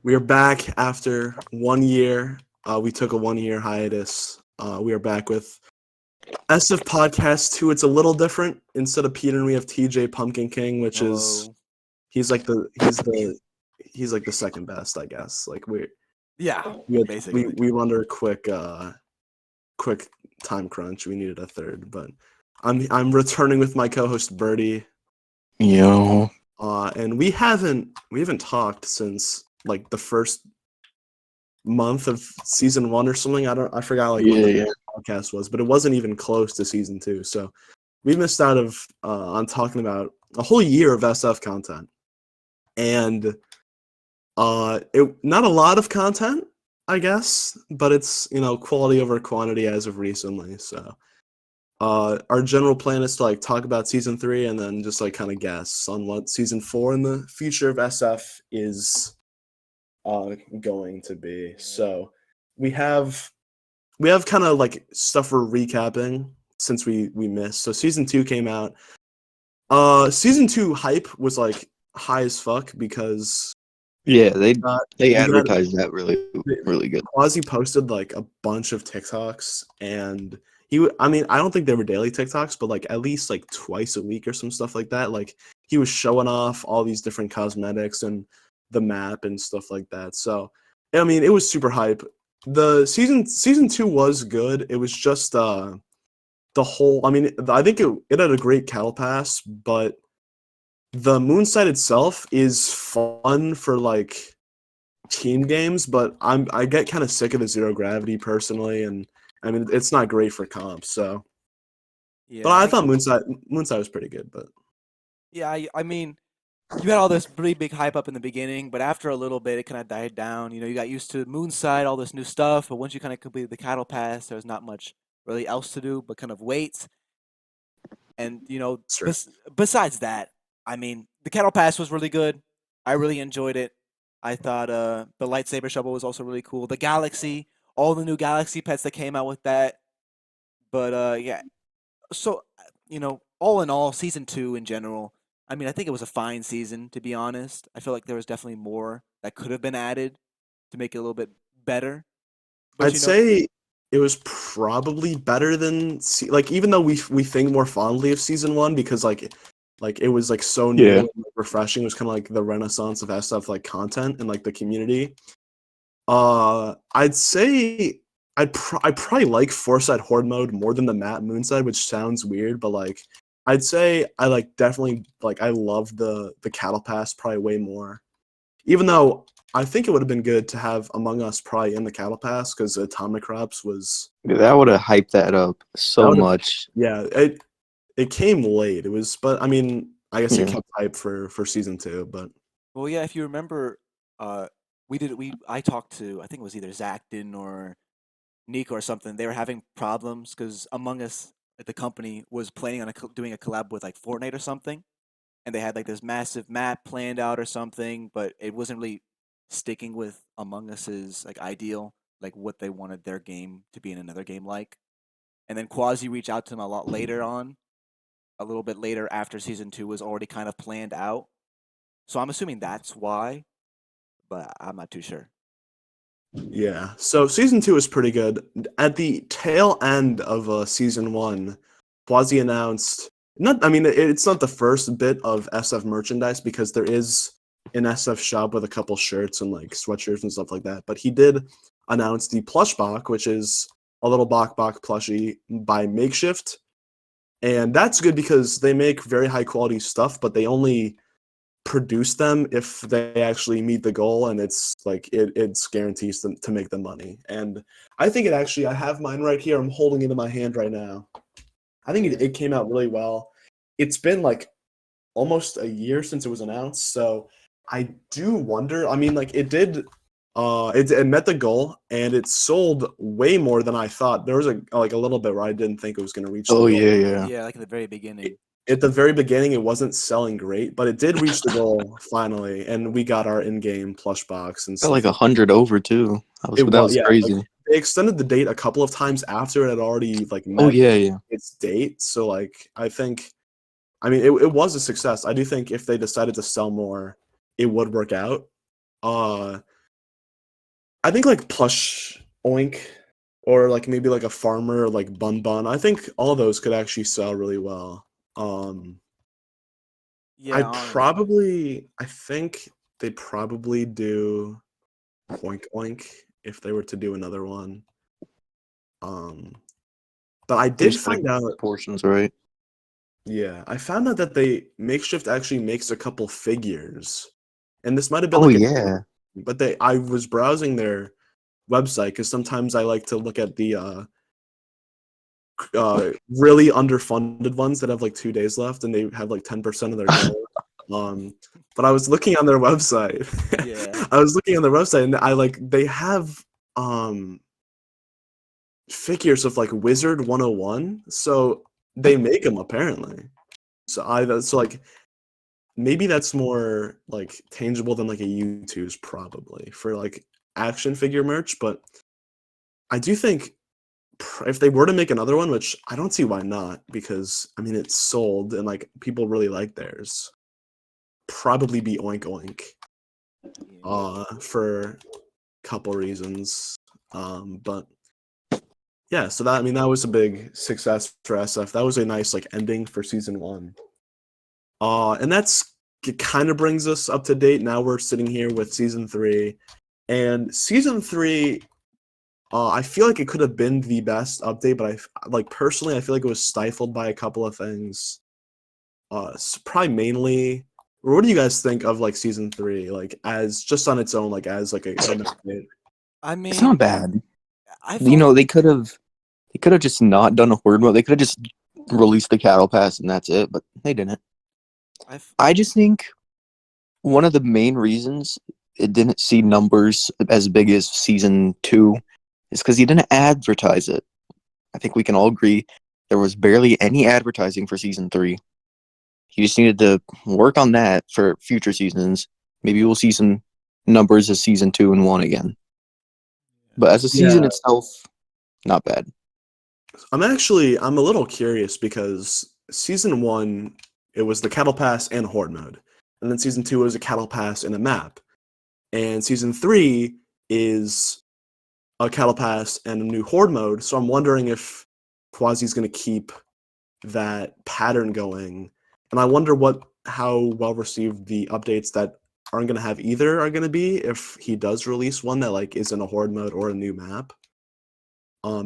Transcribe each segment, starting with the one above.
We are back after 1 year. We took a 1 year hiatus. We are back with SF Podcast 2. It's a little different. Instead of Peter, we have TJ Pumpkin King, which is Hello. he's like the second best, I guess. Like Yeah, we had, basically. we under a quick time crunch. We needed a third, but I'm returning with my co-host Birdy. Yo. And we haven't talked since like the first month of season 1 or something. I forgot like when the podcast was, but it wasn't even close to season 2. So we missed out on talking about a whole year of SF content, and not a lot of content, I guess, but it's quality over quantity as of recently. So our general plan is to like talk about season 3 and then just like kind of guess on what season 4 in the future of SF is going to be. So we have kind of like stuff we're recapping since we missed. So season 2 came out. Season 2 hype was like high as fuck because they advertised that really good. Quasi posted like a bunch of TikToks, and I don't think they were daily TikToks, but like at least like twice a week or some stuff like that. Like he was showing off all these different cosmetics and the map and stuff like that. So I mean, it was super hype. The season 2 was good. It was just the whole. I mean, I think it had a great cattle pass, but the moonsite itself is fun for like team games, but I get kind of sick of the zero gravity personally, and I mean it's not great for comps. So, Yeah, but I thought moonsite was pretty good. But yeah, I mean, you had all this pretty big hype up in the beginning, but after a little bit, it kind of died down. You know, you got used to Moonside, all this new stuff, but once you kind of completed the cattle pass, there was not much really else to do but kind of wait. And sure. besides that, I mean, the cattle pass was really good. I really enjoyed it. I thought the lightsaber shovel was also really cool. The galaxy, all the new galaxy pets that came out with that. But yeah, so all in all, season 2 in general, I mean, I think it was a fine season, to be honest. I feel like there was definitely more that could have been added to make it a little bit better. But I'd say it was probably better than like, even though we think more fondly of season 1 because like it was like so new and refreshing. It was kind of like the renaissance of SF like content and like the community. I'd say I probably like Foresight Horde mode more than the map Moonside, which sounds weird, but like I'd say I like definitely like I love the cattle pass probably way more. Even though I think it would have been good to have Among Us probably in the cattle pass because Atomic Crops was That would have hyped that up so much. Yeah, it came late. It was, but I mean, I guess it kept hype for season 2. But well, yeah, if you remember, I talked to, I think it was either Zachton or Nico or something. They were having problems because Among Us, the company, was planning on doing a collab with like Fortnite or something, and they had like this massive map planned out or something, but it wasn't really sticking with Among Us's like ideal, like what they wanted their game to be in another game like. And then Quasi reached out to them a lot later on, a little bit later after season 2 was already kind of planned out. So I'm assuming that's why, but I'm not too sure. yeah, so season 2 is pretty good. At the tail end of season 1, Quasi announced it's not the first bit of SF merchandise because there is an SF shop with a couple shirts and like sweatshirts and stuff like that. But he did announce the plush box, which is a little Bok plushie by Makeshift. And that's good because they make very high quality stuff, but they only produce them if they actually meet the goal, and it's like it's guarantees them to make the money. And I think I have mine right here. I'm holding it in my hand right now. I think it came out really well. It's been like almost a year since it was announced, so I do wonder. I mean, like it did. It met the goal, and it sold way more than I thought. There was a little bit where I didn't think it was going to reach the goal. Yeah, like in the very beginning. At the very beginning, it wasn't selling great, but it did reach the goal finally, and we got our in-game plush box and Got stuff. like 100 over too. That was crazy. Like, they extended the date a couple of times after it had already like met its date. So like I think, I mean, it was a success. I do think if they decided to sell more, it would work out. I think like plush oink or like maybe like a farmer like bun bun. I think all those could actually sell really well. Yeah, I think they'd probably do oink oink if they were to do another one. But I did find out portions, right? Yeah, I found out that Makeshift actually makes a couple figures, and this might have been Oh like yeah. but I was browsing their website because sometimes I like to look at the really underfunded ones that have like 2 days left and they have like 10% of their goal. But I was looking on their website. Yeah. I was looking on their website and they have figures of like Wizard 101, so they make them apparently. So like maybe that's more like tangible than like a U2's probably for like action figure merch, but I do think if they were to make another one, which I don't see why not, because I mean it's sold and like people really like theirs, probably be Oink Oink, for a couple reasons, but yeah. So that was a big success for SF. That was a nice like ending for season 1. And it kind of brings us up to date. Now we're sitting here with season 3, and season 3. I feel like it could have been the best update, but personally, I feel like it was stifled by a couple of things. Probably mainly. What do you guys think of like season 3, like as just on its own, like as like an update? I mean, It's not bad. I You know, thought they could have just not done a horde mode. They could have just released the cattle pass and that's it, but they didn't. I just think one of the main reasons it didn't see numbers as big as season 2 is because he didn't advertise it. I think we can all agree there was barely any advertising for season 3. He just needed to work on that for future seasons. Maybe we'll see some numbers as season 2 and 1 again. But as a season itself, not bad. I'm a little curious because season 1, it was the cattle pass and horde mode, and then season 2 was a cattle pass and a map, and season 3 is a cattle pass and a new horde mode. So I'm wondering if Quasi's going to keep that pattern going, and I wonder how well received the updates that aren't going to have either are going to be if he does release one that like is in a horde mode or a new map.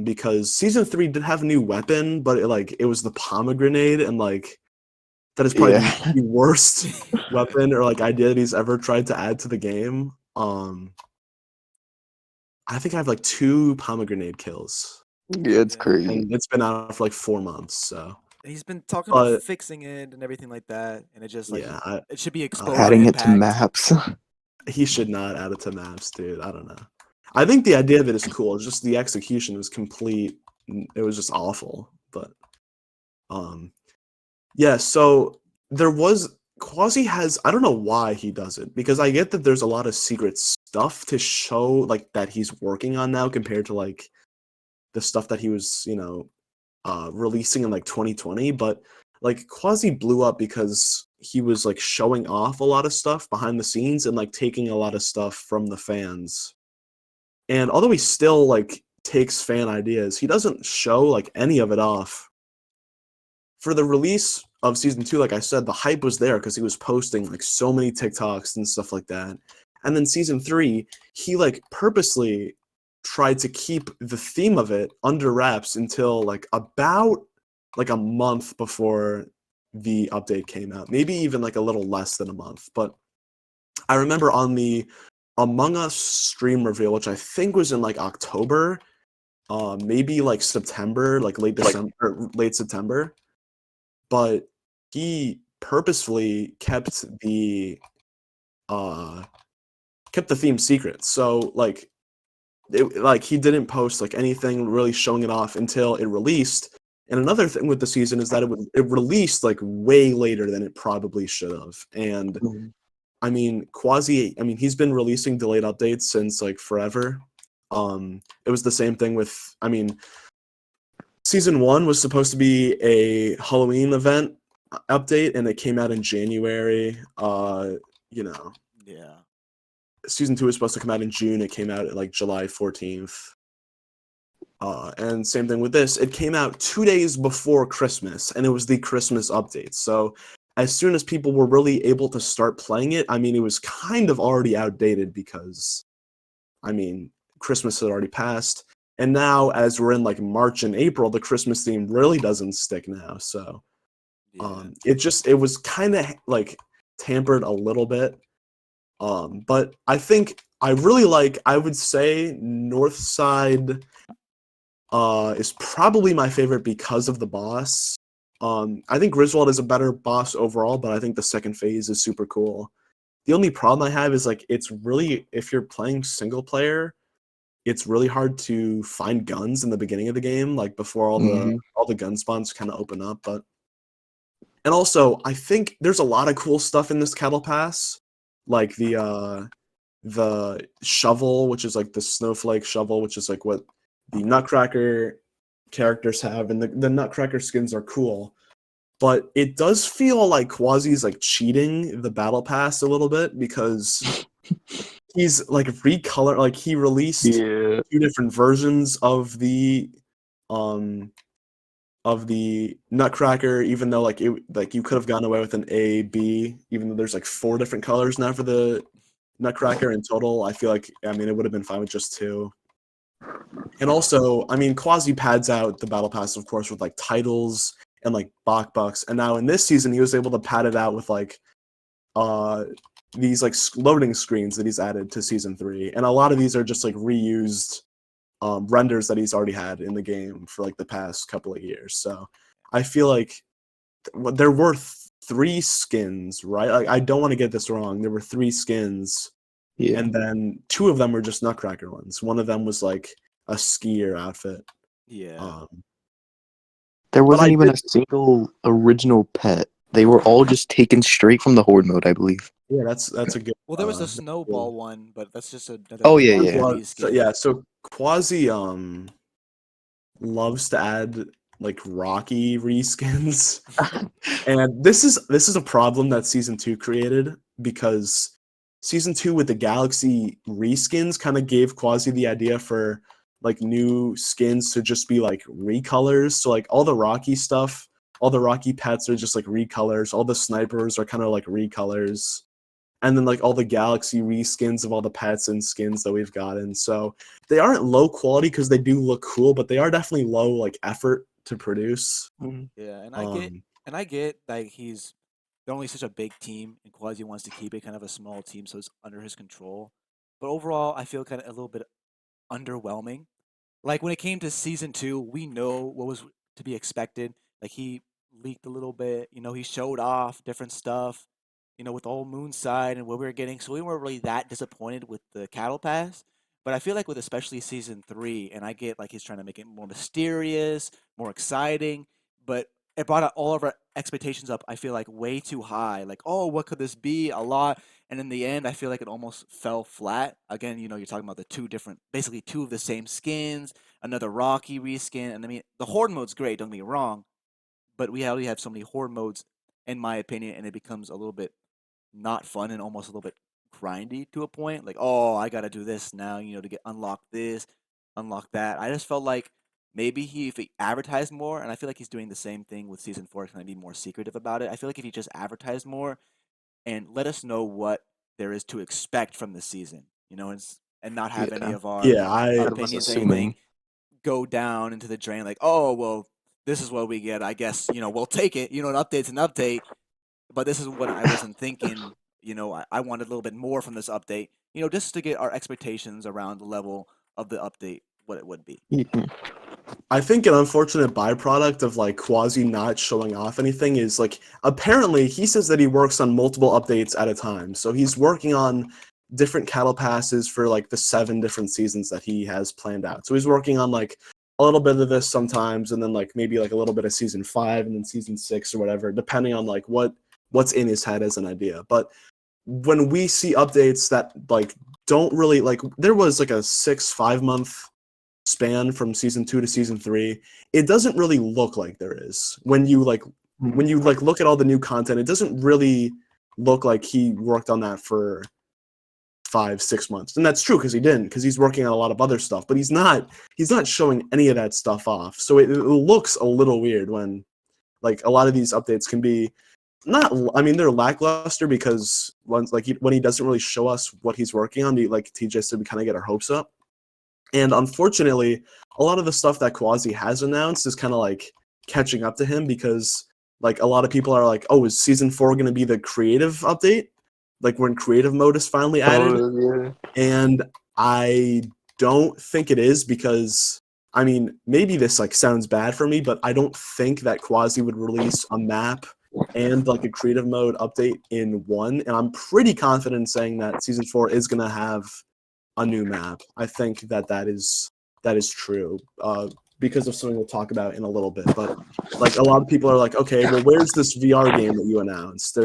Because season 3 did have a new weapon, but it was the pomegranate, and like that is probably the worst weapon or like idea that he's ever tried to add to the game. I think I have like 2 pomegranate kills. Yeah, it's crazy. And it's been out for like 4 months, so. He's been talking about fixing it and everything like that, and it just like it should be exposure adding impact. it to maps. He should not add it to maps, dude. I don't know. I think the idea of it is cool. It's just the execution was complete. It was just awful. But yeah. So there was Quasi has. I don't know why he does it, because I get that there's a lot of secret stuff to show like that he's working on now compared to like the stuff that he was releasing in like 2020. But like Quasi blew up because he was like showing off a lot of stuff behind the scenes and like taking a lot of stuff from the fans. And although he still like takes fan ideas, he doesn't show like any of it off. For the release of season 2, like I said, the hype was there because he was posting like so many TikToks and stuff like that. And then season 3, he like purposely tried to keep the theme of it under wraps until like about like a month before the update came out. Maybe even like a little less than a month. But I remember on the Among Us stream reveal, which I think was in like October, maybe like September, like late December, or late September. But he purposefully kept the theme secret. So like he didn't post like anything really showing it off until it released. And another thing with the season is that it released like way later than it probably should have. And I mean, he's been releasing delayed updates since like forever. It was the same thing with, season 1 was supposed to be a Halloween event update, and it came out in January. Yeah. season 2 was supposed to come out in June. It came out at like July 14th. And same thing with this. It came out 2 days before Christmas, and it was the Christmas update. So as soon as people were really able to start playing it, I mean, it was kind of already outdated because, I mean, Christmas had already passed. And now, as we're in like March and April, the Christmas theme really doesn't stick now. So it was kind of like tampered a little bit. But I think I would say Northside is probably my favorite because of the boss. I think Griswold is a better boss overall, but I think the second phase is super cool. The only problem I have is like it's really, if you're playing single player, it's really hard to find guns in the beginning of the game, like before all the gun spawns kind of open up. And also I think there's a lot of cool stuff in this cattle pass, like the shovel, which is like the snowflake shovel, which is like what the Nutcracker characters have, and the Nutcracker skins are cool. But it does feel like Quasi's like cheating the battle pass a little bit because he's like like he released 2 different versions of the Nutcracker, even though like you could have gotten away with an A, B, even though there's like 4 different colors now for the Nutcracker in total. I feel like, I mean, it would have been fine with just 2. And also, I mean, Quasi pads out the battle pass, of course, with like titles and like Bach Bucks. And now in this season, he was able to pad it out with like these like loading screens that he's added to season 3. And a lot of these are just like reused renders that he's already had in the game for like the past couple of years. So I feel like there were 3 skins, right? Like, I don't want to get this wrong. There were 3 skins. Yeah. And then 2 of them were just Nutcracker ones. One of them was like a skier outfit. Yeah. There wasn't even a single original pet. They were all just taken straight from the Horde mode, I believe. Yeah, that's a good. Well, there was a snowball one, but that's just another. Oh yeah. So Quasi loves to add like Rocky reskins, and this is a problem that season 2 created, because season 2 with the Galaxy reskins kind of gave Quasi the idea for like new skins to just be like recolors. So like all the Rocky stuff, all the Rocky pets are just like recolors. All the snipers are kind of like recolors. And then like all the Galaxy reskins of all the pets and skins that we've gotten. So they aren't low quality because they do look cool, but they are definitely low like effort to produce. Yeah, and I get like they're only such a big team, and Quasi wants to keep it kind of a small team, so it's under his control. But overall, I feel kind of a little bit underwhelming. Like when it came to season 2, we know what was to be expected. Like he leaked a little bit, he showed off different stuff, with all Moonside and what we were getting. So we weren't really that disappointed with the Cattle Pass. But I feel like with especially season 3, and I get like he's trying to make it more mysterious, more exciting, but it brought all of our expectations up, I feel like, way too high. Like, oh, what could this be? A lot. And in the end, I feel like it almost fell flat. Again, you're talking about basically 2 of the same skins, another Rocky reskin. And I mean, the Horde mode's great, don't get me wrong, but we already have so many Horde modes, in my opinion, and it becomes a little bit not fun and almost a little bit grindy to a point. Like, oh, I got to do this now, to get unlock this, unlock that. I just felt like maybe if he advertised more, and I feel like he's doing the same thing with season 4, kind of be more secretive about it. I feel like if he just advertised more and let us know what there is to expect from the season, and not have any of our opinions, anything go down into the drain. Like, oh, well, this is what we get. I guess, we'll take it. An update's an update, but this is what I wasn't thinking. I wanted a little bit more from this update, just to get our expectations around the level of the update, what it would be. I think an unfortunate byproduct of like Quasi not showing off anything is like, apparently he says that he works on multiple updates at a time. So he's working on different cattle passes for like the 7 different seasons that he has planned out. So he's working on like a little bit of this sometimes, and then like maybe like a little bit of season 5 and then season 6 or whatever, depending on like what's in his head as an idea. But when we see updates that like don't really like, there was like a 5 month span from season 2 to season 3, it doesn't really look like there is. When you look at all the new content, it doesn't really look like he worked on that for 5-6 months. And that's true because he didn't, because he's working on a lot of other stuff, but he's not showing any of that stuff off. So it looks a little weird when like a lot of these updates can be not, I mean, they're lackluster because when he doesn't really show us what he's working on, like TJ said, we kind of get our hopes up. And unfortunately, a lot of the stuff that Quasi has announced is kind of like catching up to him because like a lot of people are like, oh, is season 4 going to be the creative update? Like when creative mode is finally added? Yeah. And I don't think it is because, I mean, maybe this like sounds bad for me, but I don't think that Quasi would release a map and like a creative mode update in one. And I'm pretty confident in saying that season 4 is going to have a new map. I think that is true because of something we'll talk about in a little bit. But like a lot of people are like, okay, well, where's this VR game that you announced?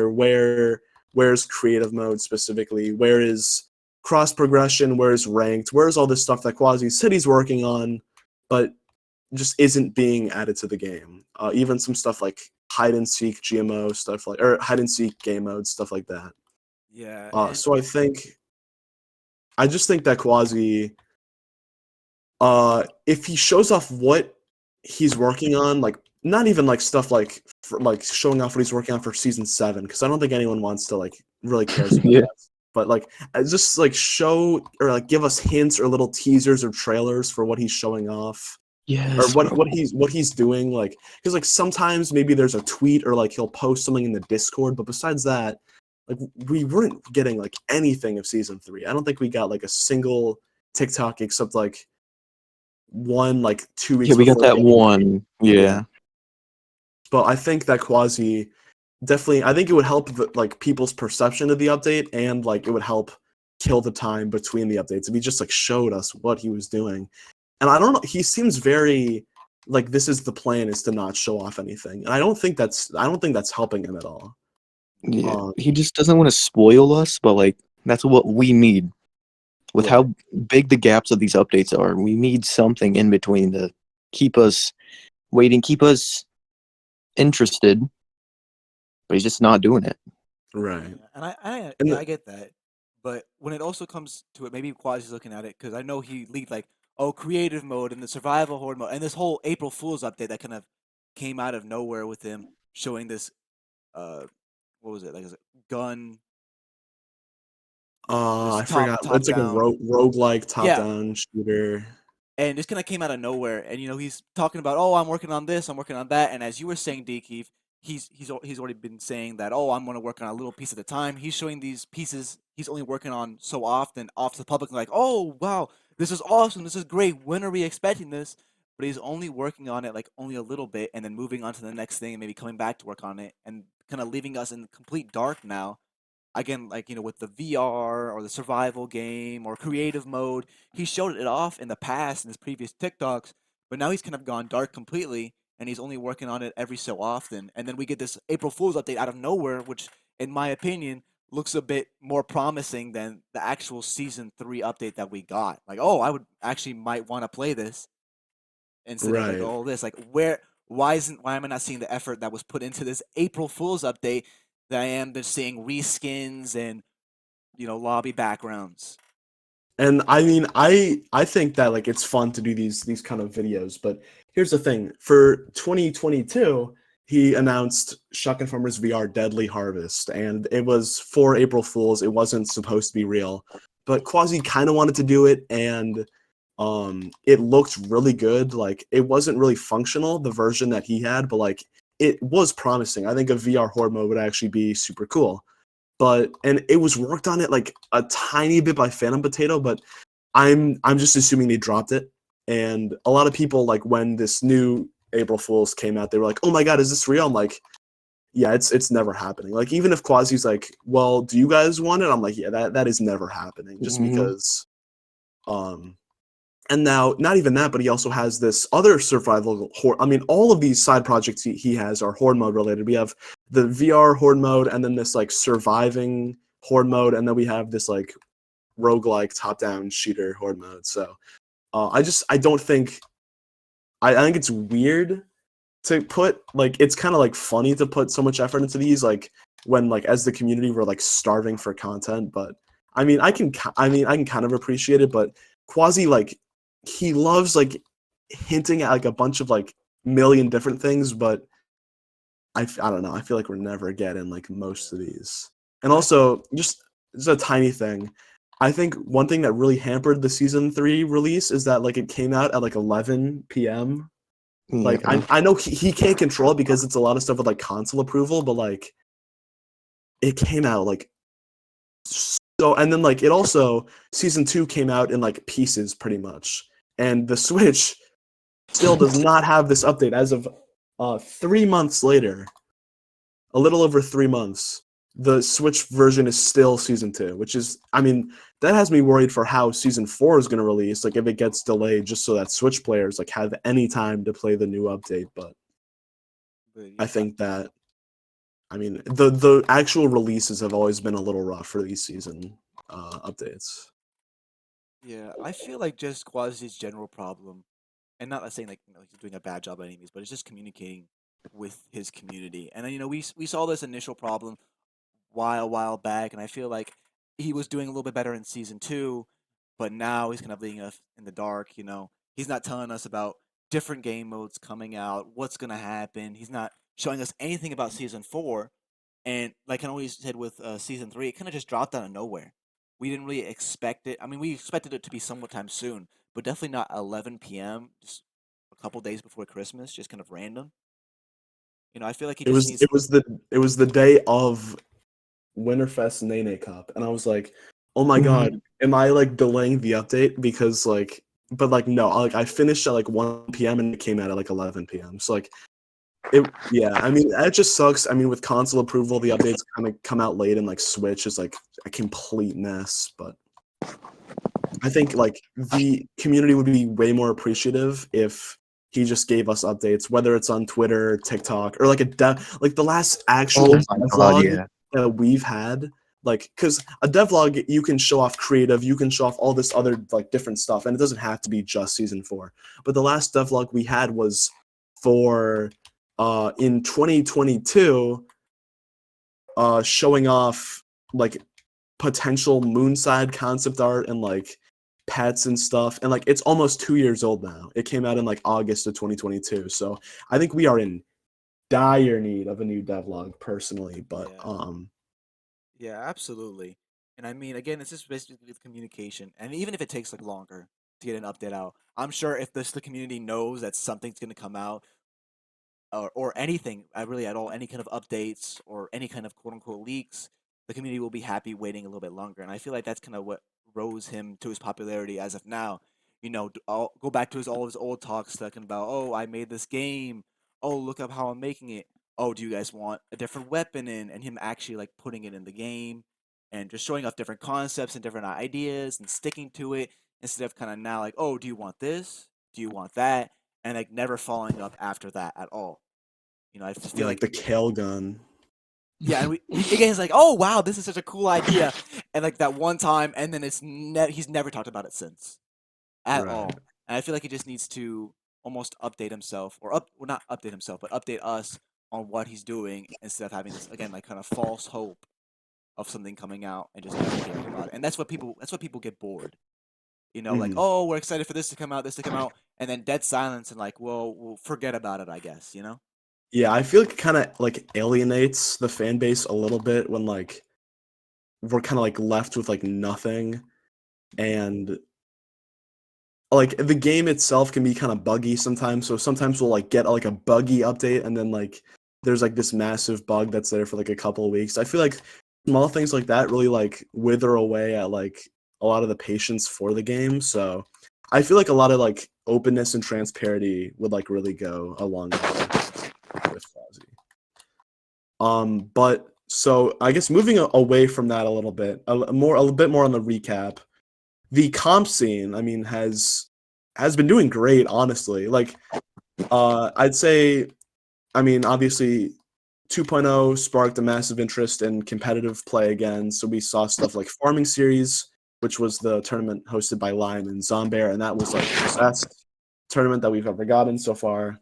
Where's creative mode specifically? Where is cross progression? Where's ranked? Where's all this stuff that Quasi said he's working on, but just isn't being added to the game? Even some stuff like hide and seek GMO stuff, like, or hide and seek game mode stuff like that. Yeah. So I just think that Quasi, if he shows off what he's working on, like not even like stuff like showing off what he's working on for season 7, because I don't think anyone wants to like really cares about Yeah. that. But like just like show or like give us hints or little teasers or trailers for what he's showing off. Yes. Or what he's doing, like, because like sometimes maybe there's a tweet or like he'll post something in the Discord, but besides that, like we weren't getting like anything of season 3. I don't think we got like a single TikTok except like one like 2 weeks. Yeah, we got before that the- one. Yeah. But I think that Quasi definitely, I think it would help like people's perception of the update, and like it would help kill the time between the updates if he just like showed us what he was doing. And I don't know, he seems very like this is the plan, is to not show off anything. And I don't think that's helping him at all. Yeah. He just doesn't want to spoil us, but like that's what we need. With how big the gaps of these updates are, we need something in between to keep us waiting, keep us interested. But he's just not doing it. Right. And I get that, but when it also comes to it, maybe Quasi's looking at it because I know he leaked like, oh, creative mode and the survival horde mode and this whole April Fool's update that kind of came out of nowhere with him showing this, what was it, like, is it gun? I top- forgot. top It's like a down. roguelike Yeah. top-down shooter. And this kind of came out of nowhere, and he's talking about, oh, I'm working on this, I'm working on that, and as you were saying, Dekeef, he's already been saying that, oh, I'm going to work on a little piece at a time. He's showing these pieces he's only working on so often off to the public, like, oh, wow, this is awesome, this is great, when are we expecting this? But he's only working on it like only a little bit, and then moving on to the next thing, and maybe coming back to work on it, and kind of leaving us in complete dark now. Again, like, with the VR or the survival game or creative mode, he showed it off in the past in his previous TikToks, but now he's kind of gone dark completely, and he's only working on it every so often. And then we get this April Fool's update out of nowhere, which, in my opinion, looks a bit more promising than the actual season 3 update that we got. Like, oh, I would actually might want to play this instead of like Right. all this. Like, why am I not seeing the effort that was put into this April Fool's update that I am just seeing reskins and lobby backgrounds? And I mean, I think that like it's fun to do these kind of videos, but here's the thing: for 2022, he announced Shotgun Farmers VR Deadly Harvest, and it was for April Fools. It wasn't supposed to be real, but Quasi kind of wanted to do it, and it looked really good. Like it wasn't really functional, the version that he had, but like it was promising. I think a VR horde mode would actually be super cool. And it was worked on it like a tiny bit by Phantom Potato, but I'm just assuming they dropped it. And a lot of people, like when this new April Fools came out, they were like, "Oh my god, is this real?" I'm like, "Yeah, it's never happening." Like even if Quasi's like, "Well, do you guys want it?" I'm like, "Yeah, that is never happening." Just because and now, not even that, but he also has this other survival horde. I mean, all of these side projects he has are horde mode related. We have the VR horde mode, and then this like surviving horde mode, and then we have this like roguelike top-down shooter horde mode. So I don't think I think it's weird to put like, it's kind of like funny to put so much effort into these, like when like as the community we're like starving for content, but I mean, I can kind of appreciate it, but Quasi, like, he loves like hinting at like a bunch of like million different things, but I don't know. I feel like we're never getting like most of these. And also, just a tiny thing. I think one thing that really hampered the season 3 release is that like it came out at like 11 p.m. Like Yeah. I know he can't control it because it's a lot of stuff with like console approval, but like it came out like so, and then like it also season 2 came out in like pieces pretty much, and the Switch still does not have this update as of 3 months later, a little over 3 months. The Switch version is still season 2, which is, I mean, that has me worried for how season 4 is going to release. Like if it gets delayed, just so that Switch players like have any time to play the new update. But I think that, I mean, the actual releases have always been a little rough for these season updates. Yeah, I feel like just Quasi's general problem, and not saying like, like he's doing a bad job by any means, but it's just communicating with his community. And then we saw this initial problem while back, and I feel like he was doing a little bit better in season 2, but now he's kind of leaving us in the dark. He's not telling us about different game modes coming out, what's gonna happen. He's not showing us anything about season 4, and like I always said with season 3, it kind of just dropped out of nowhere. We didn't really expect it. I mean, we expected it to be somewhat time soon, but definitely not 11 p.m. Just a couple days before Christmas, just kind of random. I feel like he It just was needs. it was the day of Winterfest Nene Cup, and I was like, "Oh my god, am I like delaying the update because like?" But like no, like I finished at like 1 p.m. and it came out at like 11 p.m. So like yeah. I mean, that just sucks. I mean, with console approval, the updates kind of come out late, and like Switch is like a complete mess. But I think like the community would be way more appreciative if he just gave us updates, whether it's on Twitter, TikTok, or like like the last actual Oh my God, vlog yeah. that we've had. Like, because a devlog, you can show off creative, you can show off all this other like different stuff, and it doesn't have to be just season 4. But the last devlog we had was for in 2022, showing off like potential Moonside concept art and like pets and stuff, and like it's almost 2 years old now. It came out in like August of 2022, so I think we are in dire need of a new devlog personally. But Yeah. Yeah, absolutely. And I mean, again, it's just basically with communication. And even if it takes like longer to get an update out, I'm sure if the community knows that something's going to come out, or anything, really at all, any kind of updates or any kind of quote unquote leaks, the community will be happy waiting a little bit longer. And I feel like that's kind of what rose him to his popularity as of now. Go back to all his old talks talking about, oh, I made this game. Oh, look up how I'm making it. Oh, do you guys want a different weapon in? And him actually like putting it in the game and just showing off different concepts and different ideas and sticking to it instead of kind of now like, oh, do you want this? Do you want that? And like never following up after that at all. I just yeah, feel like like the kale gun. yeah, and again, it's like, oh wow, this is such a cool idea, and like that one time, and then he's never talked about it since at Right. all. And I feel like he just needs to almost update himself, well, not update himself, but update us on what he's doing instead of having this again like kind of false hope of something coming out and just never hearing about it. And that's what people get bored. Like, Mhm. oh, we're excited for this to come out, and then dead silence and like, well, we'll forget about it, I guess. Yeah, I feel like it kind of like alienates the fan base a little bit when like we're kind of like left with like nothing, and like the game itself can be kind of buggy sometimes. So sometimes we'll like get like a buggy update, and then like there's like this massive bug that's there for like a couple of weeks. I feel like small things like that really like wither away at like a lot of the patience for the game. So I feel like a lot of like openness and transparency would like really go a long way with Fozzie. But so I guess moving away from that a little bit, a little bit more on the recap. The comp scene, I mean, has been doing great, honestly. Like, I'd say, I mean, obviously, 2.0 sparked a massive interest in competitive play again. So we saw stuff like Farming Series, which was the tournament hosted by Lime and Zombear, and that was like the best tournament that we've ever gotten so far.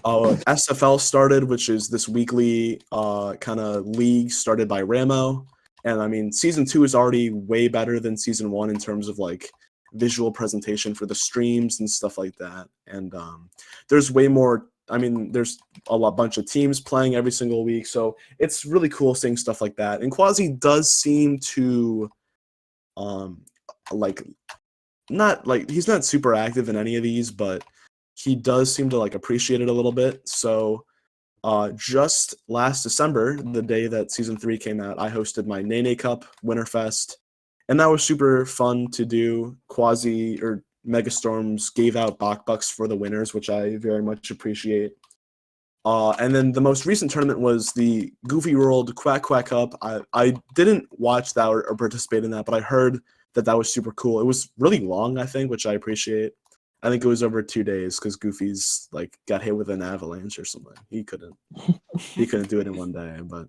SFL started, which is this weekly kind of league started by Ramo, And I mean, season 2 is already way better than season 1 in terms of like visual presentation for the streams and stuff like that. And there's way more. I mean, there's bunch of teams playing every single week, so it's really cool seeing stuff like that. And Quasi does seem to, like, not like he's not super active in any of these, but he does seem to like appreciate it a little bit. So just last December, the day that season 3 came out, I hosted my Nene Cup Winterfest, and that was super fun to do. Quasi or Megastorms gave out Bucks for the winners, which I very much appreciate. And then the most recent tournament was the Goofy World Quack Quack Cup. I didn't watch that or participate in that, but I heard that was super cool. It was really long, I think, which I appreciate. I think it was over 2 days because Goofy's like got hit with an avalanche or something. He couldn't do it in one day. But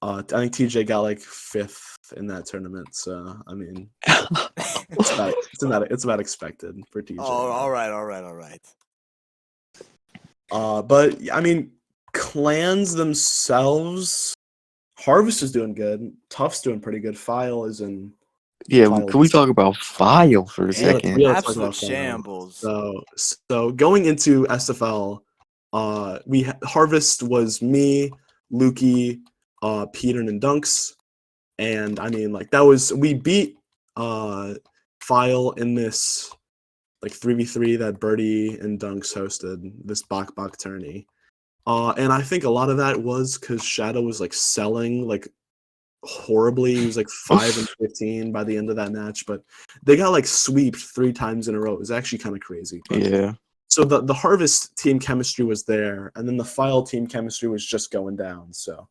I think TJ got like 5th in that tournament. So I mean, it's about expected for TJ. Oh, all right. But I mean, clans themselves, Harvest is doing good. Tough's doing pretty good. File is in. Yeah, File can we talk about File for a Yeah, second? Yeah, let's talk absolute about File. shambles. So going into SFL, Harvest was me, Lukey, Peter, and Dunks, and I mean like we beat File in this like 3v3 that Birdy and Dunks hosted, this Bok tourney. And I think a lot of that was because Shadow was like selling like horribly. He was like 5-15 by the end of that match, but they got like sweeped 3 times in a row. It was actually kind of crazy. But, Yeah. So the Harvest team chemistry was there, and then the File team chemistry was just going down. So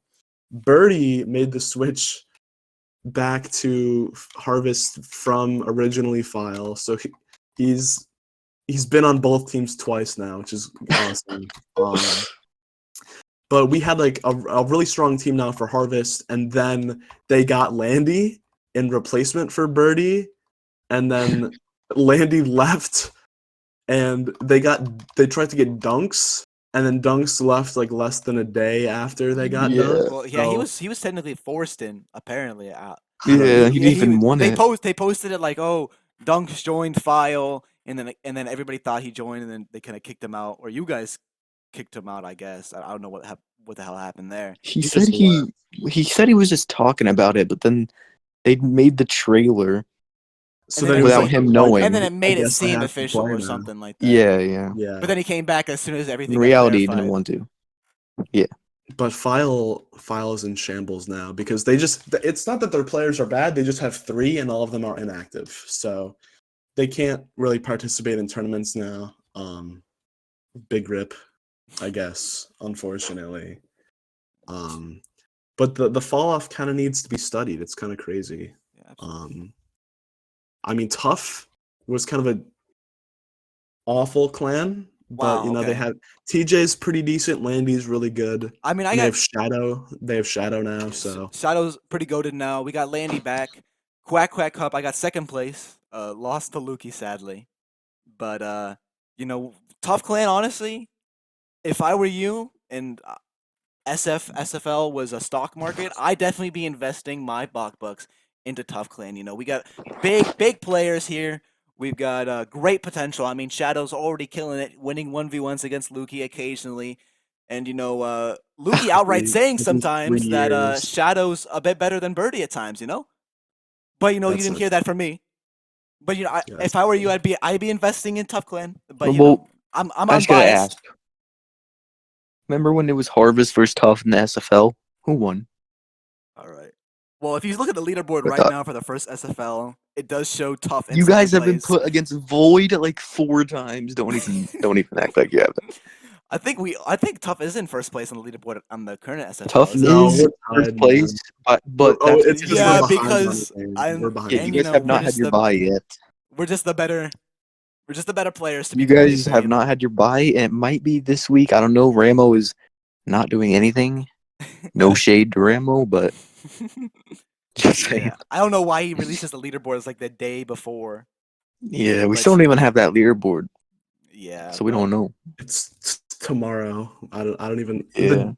Birdy made the switch back to Harvest from originally File. So he's been on both teams twice now, which is awesome. But we had like a really strong team now for Harvest, and then they got Landy in replacement for Birdy, and then Landy left, and they tried to get Dunks, and then Dunks left like less than a day after they got Dunks. Well, yeah, So, he was technically forced in apparently. I don't know. Yeah, he didn't even want they it. they posted it like, oh, Dunks joined File, and then everybody thought he joined, and then they kind of kicked him out, or you guys kicked him out, I guess. I don't know what the hell happened there. He He said just he said he was just talking about it, but then they made the trailer So And then then it was without like, him well, knowing. and then it I made it guess I seem have to official play or now. something like that. Yeah. Yeah. But then he came back as soon as everything. In got reality, he verified. didn't want to. But File is in shambles now because it's not that their players are bad, they just have 3 and all of them are inactive. So they can't really participate in tournaments now. Big rip, I guess, unfortunately. But the fall off kind of needs to be studied. It's kind of crazy. Yeah, absolutely. I mean, Tough was kind of a awful clan, but Wow, they okay. have TJ's pretty decent, Landy's really good. I mean, And they have Shadow. They have Shadow now, so Shadow's pretty goated now. We got Landy back. Quack Quack Cup. I got second place. Lost to Lukey sadly, but Tough Clan. Honestly, if I were you and SFL was a stock market, I'd definitely be investing my Bucks into Tough Clan. We got big players here. We've got great potential. I mean, Shadow's already killing it, winning 1v1s against Lukey occasionally. And, Lukey outright saying within 3 sometimes that years. Shadow's a bit better than Birdy at times, But, you That's didn't a- hear that from me. But, yeah, if I were you, I'd be investing in Tough Clan. But, Well, I'm I just gotta unbiased. ask. Remember when it was Harvest versus Tough in the SFL? Who won? All right. Well, if you look at the leaderboard I right thought- now for the first SFL, it does show Tough in You guys second have been place. put against Void like 4 times. Don't even act like you have that. I think Tough is in first place on the leaderboard on the current SFL. Tough isn't No, is we're first tied, place, but Oh, that's it's because yeah, we're behind because on the game. I'm We're behind. yeah, and you guys have not had your bye yet. we're just the better players to be You completely guys fair, have not had your bye, and it might be this week. I don't know. Ramo is not doing anything. No shade to Ramo, but just saying. Yeah, I don't know why he releases the leaderboards like the day before. Yeah, we But- still don't even have that leaderboard, Yeah, so we don't know. It's tomorrow. I don't even. Yeah.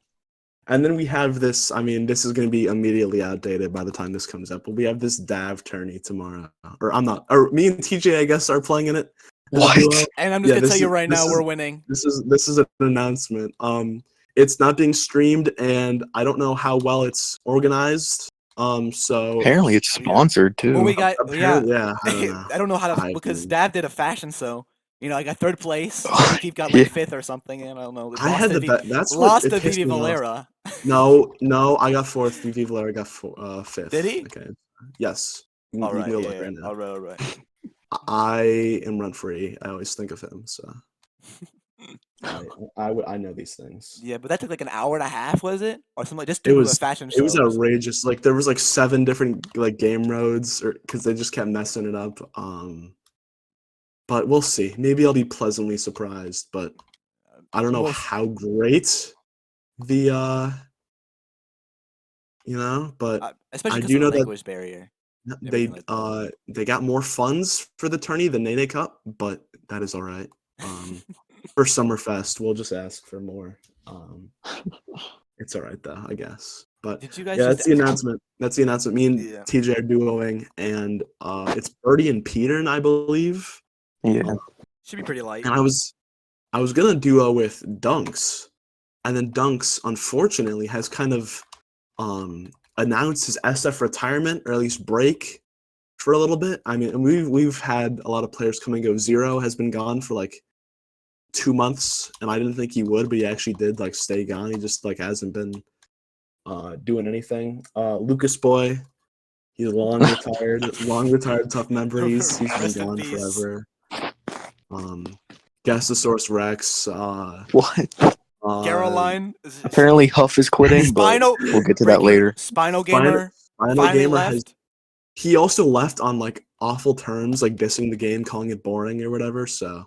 And then we have this. I mean, this is going to be immediately outdated by the time this comes up. But we have this Dav tourney tomorrow. Or I'm not. Or me and TJ, I guess, are playing in it. as a What? duo. And I'm just Yeah, gonna this tell you is- right this now, is- we're winning. This is an announcement. It's not being streamed, and I don't know how well it's organized. So Apparently, it's sponsored too. Well, we got apparently, yeah, I don't know. I don't know how to I because mean- Dav did a fashion show. I got third place. Oh, Keith got like yeah. fifth or something. And I don't know. I had the Lost bet. That's lost what to it pissed Vivi me off. Valera. No, I got fourth. Vivi Valera got fifth. Did he? Okay. Yes. You All can right, go yeah, look right now. all right. I am rent free. I always think of him, so I know these things. Yeah, but that took like an hour and a half, was it, or something? Like just It due to a was fashion show. it was outrageous. Like there was like 7 different like game roads, or because they just kept messing it up. But we'll see. Maybe I'll be pleasantly surprised. But I don't know We'll- how great the but especially I because do of the know that language barrier. they everything like that. they got more funds for the tourney, the Nene Cup, but that is all right. For Summerfest, we'll just ask for more. It's all right though, I guess. But Did you guys? yeah, just, that's the announcement. That's the announcement. Me and Yeah. TJ are duoing, and it's Birdy and Peter, I believe. Yeah. Should be pretty light. And I was gonna duo with Dunks, and then Dunks unfortunately has kind of announced his SF retirement, or at least break for a little bit. I mean, and we've had a lot of players come and go. Zero has been gone for like 2 months, and I didn't think he would, but he actually did like stay gone. He just like hasn't been doing anything. Lucas Boy, he's long retired, tough memories. He's been Rest in gone peace. forever. Gastosaurus Rex. What? Caroline. Apparently, Huff is quitting, but Spino. we'll get to that later. Spino Gamer. Spino Finally Gamer left. he also left on like awful terms, like dissing the game, calling it boring or whatever. So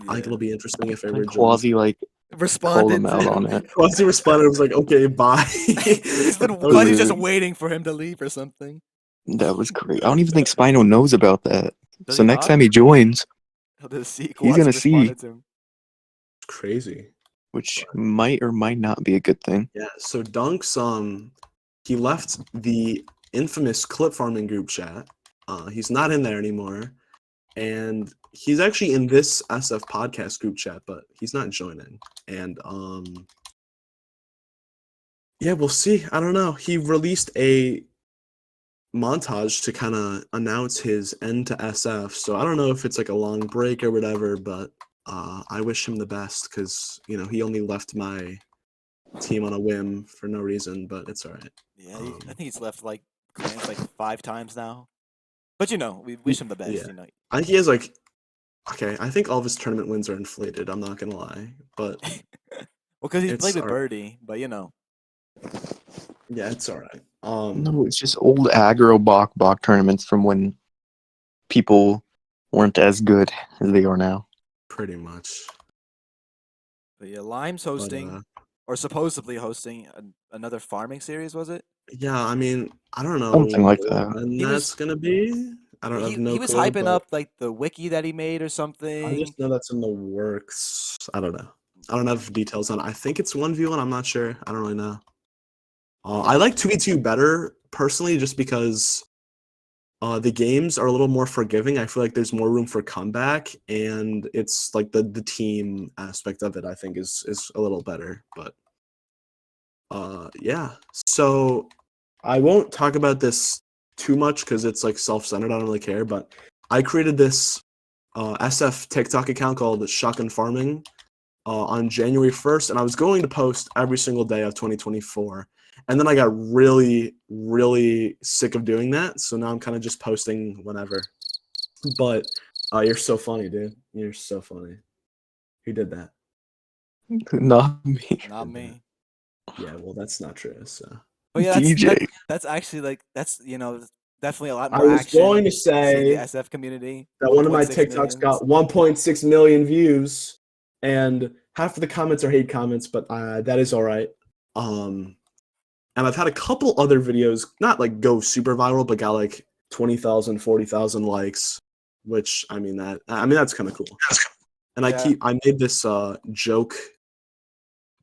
I think it'll be interesting if ever And Quasi called responded him out on it. Quasi responded and was like, okay, bye. He's been That was Quasi's weird. just waiting for him to leave or something. That was great. I don't even think Spino knows about that. Does So he next not? time he joins, He'll just see He's Quasi gonna see. responded to him. Crazy. which might or might not be a good thing. Yeah, so Dunks, he left the infamous clip farming group chat. He's not in there anymore, and he's actually in this SF podcast group chat, but he's not joining. And yeah, we'll see. I don't know. He released a montage to kind of announce his end to SF, so I don't know if it's like a long break or whatever, but I wish him the best because he only left my team on a whim for no reason, but it's all right. Yeah, I think he's left like clans like 5 times now. But we wish him the best. Yeah. I think he has like, okay, I think all of his tournament wins are inflated. I'm not gonna lie, but Well, because he's It's played with alright. Birdy, but yeah, it's all right. No, it's just old aggro Bach tournaments from when people weren't as good as they are now. Pretty much. But yeah, Lime's But, hosting or supposedly hosting another farming series. Was it? yeah, I mean, I don't know Something like that. when He that's was- gonna be. I don't He, have no he was clue, hyping but up like the wiki that he made or I something. just know that's in the works. I don't know. I don't have details on it. I think it's 1v1. I'm not sure. I don't really know. I like 2v2 better personally, just because the games are a little more forgiving. I feel like there's more room for comeback, and it's like the team aspect of it. I think is a little better. But yeah. So I won't talk about this too much because it's like self-centered. I don't really care. But I created this SF TikTok account called Shotgun Farming on January 1st, and I was going to post every single day of 2024. And then I got really, really sick of doing that. So now I'm kind of just posting whenever. But you're so funny, dude. You're so funny. Who did that? Not me. Not me. Yeah, well, that's not true. So But yeah, DJ. that's actually like definitely a lot I more was action. going to in say the SF community. that one of my 1.6 TikToks millions. got 1.6 million views, and half of the comments are hate comments, but that is all right. And I've had a couple other videos, not like go super viral, but got like 20,000, 40,000 likes, which that's kind of cool. And Yeah. I made this joke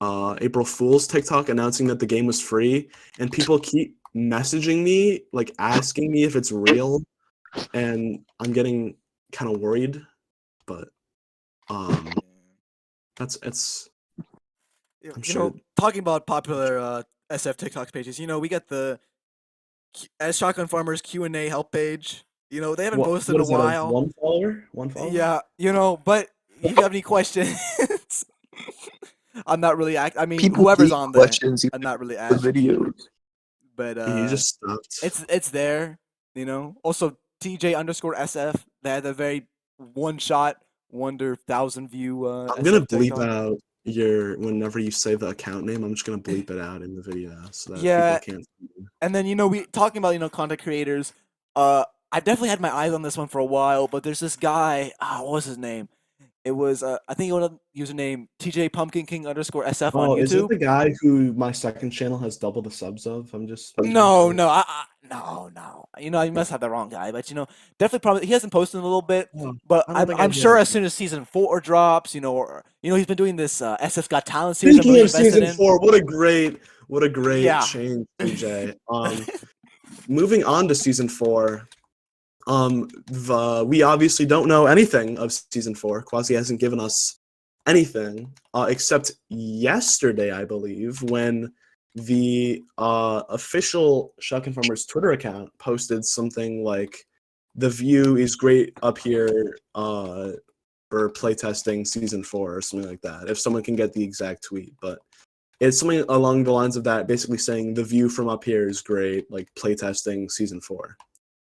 April Fool's TikTok announcing that the game was free, and people keep messaging me, like asking me if it's real, and I'm getting kind of worried. But it's I'm sure. Talking about popular SF TikTok pages, we got the as Shotgun Farmers Q&A help page. They haven't posted What in a is that? while. One follower? One follower? Yeah, but if you have any questions, I'm not really People whoever's leave on there, questions in I'm not really the asking. videos. But He just stopped. it's there. Also TJ_SF. They had a very one shot wonder 1,000 view I'm gonna SF bleep TikTok. out whenever you say the account name. I'm just gonna bleep it out in the video so that people Yeah, can't. and then we talking about content creators. I've definitely had my eyes on this one for a while, but there's this guy. What was his name? It was I think it was username TJ Pumpkin King_SF on Oh, is it YouTube. the guy who my second channel has double the subs of? I'm just making No, sure. no, no. You must have the wrong guy, but definitely probably he hasn't posted in a little bit. Oh, But I don't think I I'm did. sure as soon as season 4 drops, or he's been doing this SF Got Talent series. I'm Speaking really of invested season in. 4, what a great Yeah. change, DJ. Moving on to season 4. We obviously don't know anything of season 4. Quasi hasn't given us anything except yesterday, I believe, when the official Shotgun Farmers Twitter account posted something like, "The view is great up here for playtesting season 4," or something like that. If someone can get the exact tweet, but it's something along the lines of that, basically saying the view from up here is great, like playtesting season 4.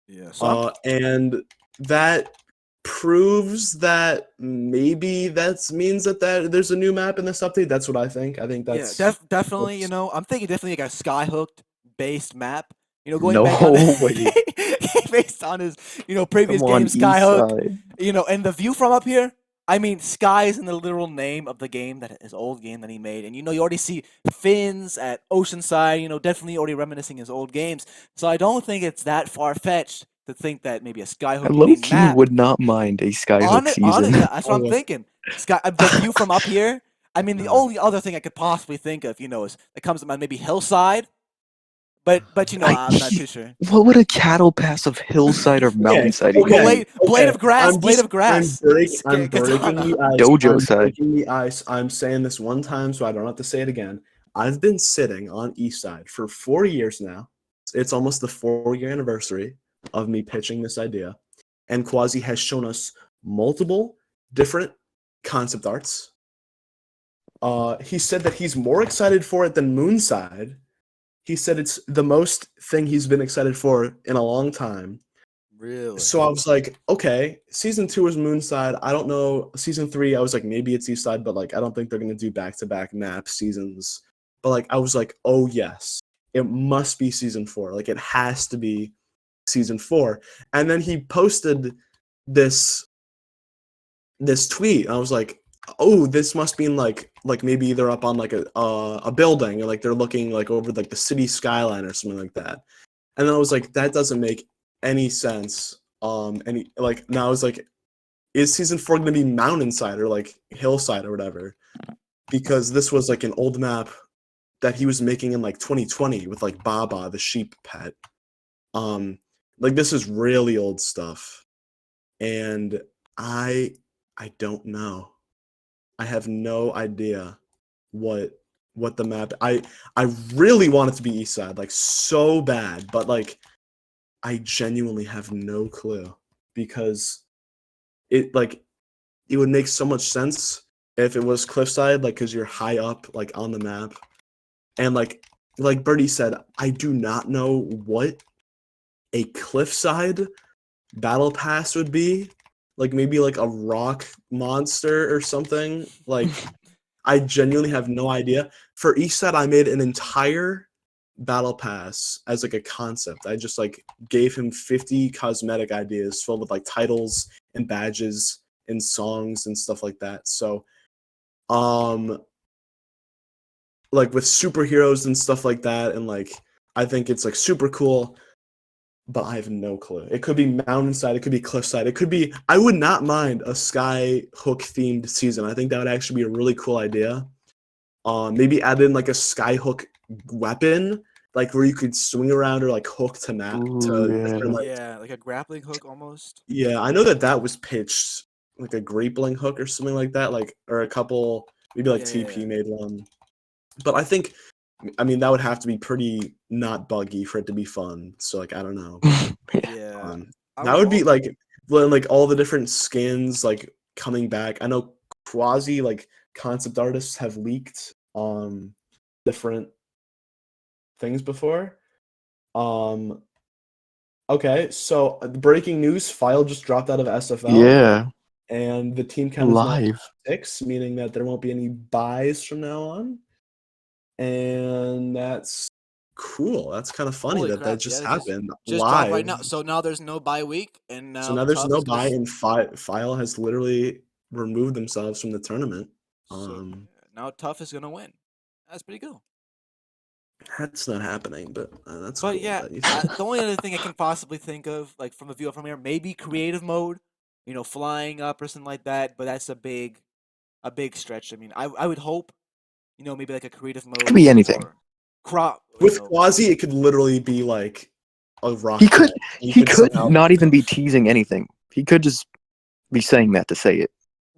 Yeah. So And that proves that maybe that means that there's a new map in this update. That's what I think. I think yeah, that's definitely. I'm thinking definitely like a Skyhooked based map. Going No back on way. based on his previous Come game on, Skyhook. Eastside. And the view from up here. Sky is in the literal name of the game, that his old game that he made, and you already see fins at Oceanside. Definitely already reminiscing his old games. So I don't think it's that far fetched to think that maybe a I Skyhook low themed key map. would not mind a Skyhook On it, season. yeah, that's what I'm Oh, thinking. The view from up here. The God. only other thing I could possibly think of, is that comes to mind maybe Hillside, but I'm not too sure. What would a cattle pass of hillside or mountainside even be? Blade of grass, blade of grass. I'm breaking Katana. the ice. Dojo I'm side. breaking the ice. I'm saying this one time so I don't have to say it again. I've been sitting on Eastside for 4 years now. It's almost the 4-year anniversary of me pitching this idea. And Quasi has shown us multiple different concept arts. He said that he's more excited for it than Moonside. He said it's the most thing he's been excited for in a long time. Really? So I was like, okay, season 2 is Moonside. I don't know. Season 3, I was like, maybe it's Eastside, but like, I don't think they're gonna do back-to-back map seasons. But like, I was like, oh yes, it must be season 4. Like, it has to be season 4. And then he posted this tweet. And I was like, oh, this must mean like maybe they're up on like a building, or like they're looking like over like the city skyline or something like that. And then I was like, that doesn't make any sense. Now I was like, is season 4 gonna be mountainside or like hillside or whatever? Because this was like an old map that he was making in like 2020 with like Baba the sheep pet. Like this is really old stuff. And I don't know. I have no idea what the map. I really want it to be East Side, like so bad, but like I genuinely have no clue, because it would make so much sense if it was Cliffside, like because you're high up like on the map, and like Birdy said, I do not know what a Cliffside battle pass would be. Like maybe like a rock monster or something. Like I genuinely have no idea. For Eastside, I made an entire battle pass as like a concept. I just like gave him 50 cosmetic ideas filled with like titles and badges and songs and stuff like that. So like with superheroes and stuff like that, and like I think it's like super cool, but I have no clue. It could be mountainside, it could be cliffside, it could be. I would not mind a sky hook themed season. I think that would actually be a really cool idea. Maybe add in like a skyhook weapon, like where you could swing around or like hook to map Ooh, to yeah. different, like, Yeah, like a grappling hook almost. yeah, I know that was pitched, like a grappling hook or something like that, like, or a couple, maybe like TP Yeah. made one. But I think, I mean, that would have to be pretty not buggy for it to be fun. So like, I don't know. But, Yeah. I that would would be hope. like when like all the different skins like coming back. I know quasi like concept artists have leaked different things before. Um okay, so the breaking news, File just dropped out of SFL. Yeah. And the team count is now Live. 6, meaning that there won't be any buys from now on. And that's cool. That's kind of funny Holy that crap! just Yeah, happened just dropped right live. now. So now there's no bye week, and So now now there's Tough no is buy, gonna. and File has literally removed themselves from the tournament. So now Tough is gonna win. That's pretty cool. That's not happening, but that's But cool. yeah, That you the only other thing I can possibly think of, like from a view from here, maybe creative mode, flying up or something like that. But that's a big stretch. I mean, I would hope, maybe like a creative mode Could be anything. for crop, with Quasi, it could literally be like a rock. He could band. You he could somehow- not even be teasing anything. He could just be saying that to say it.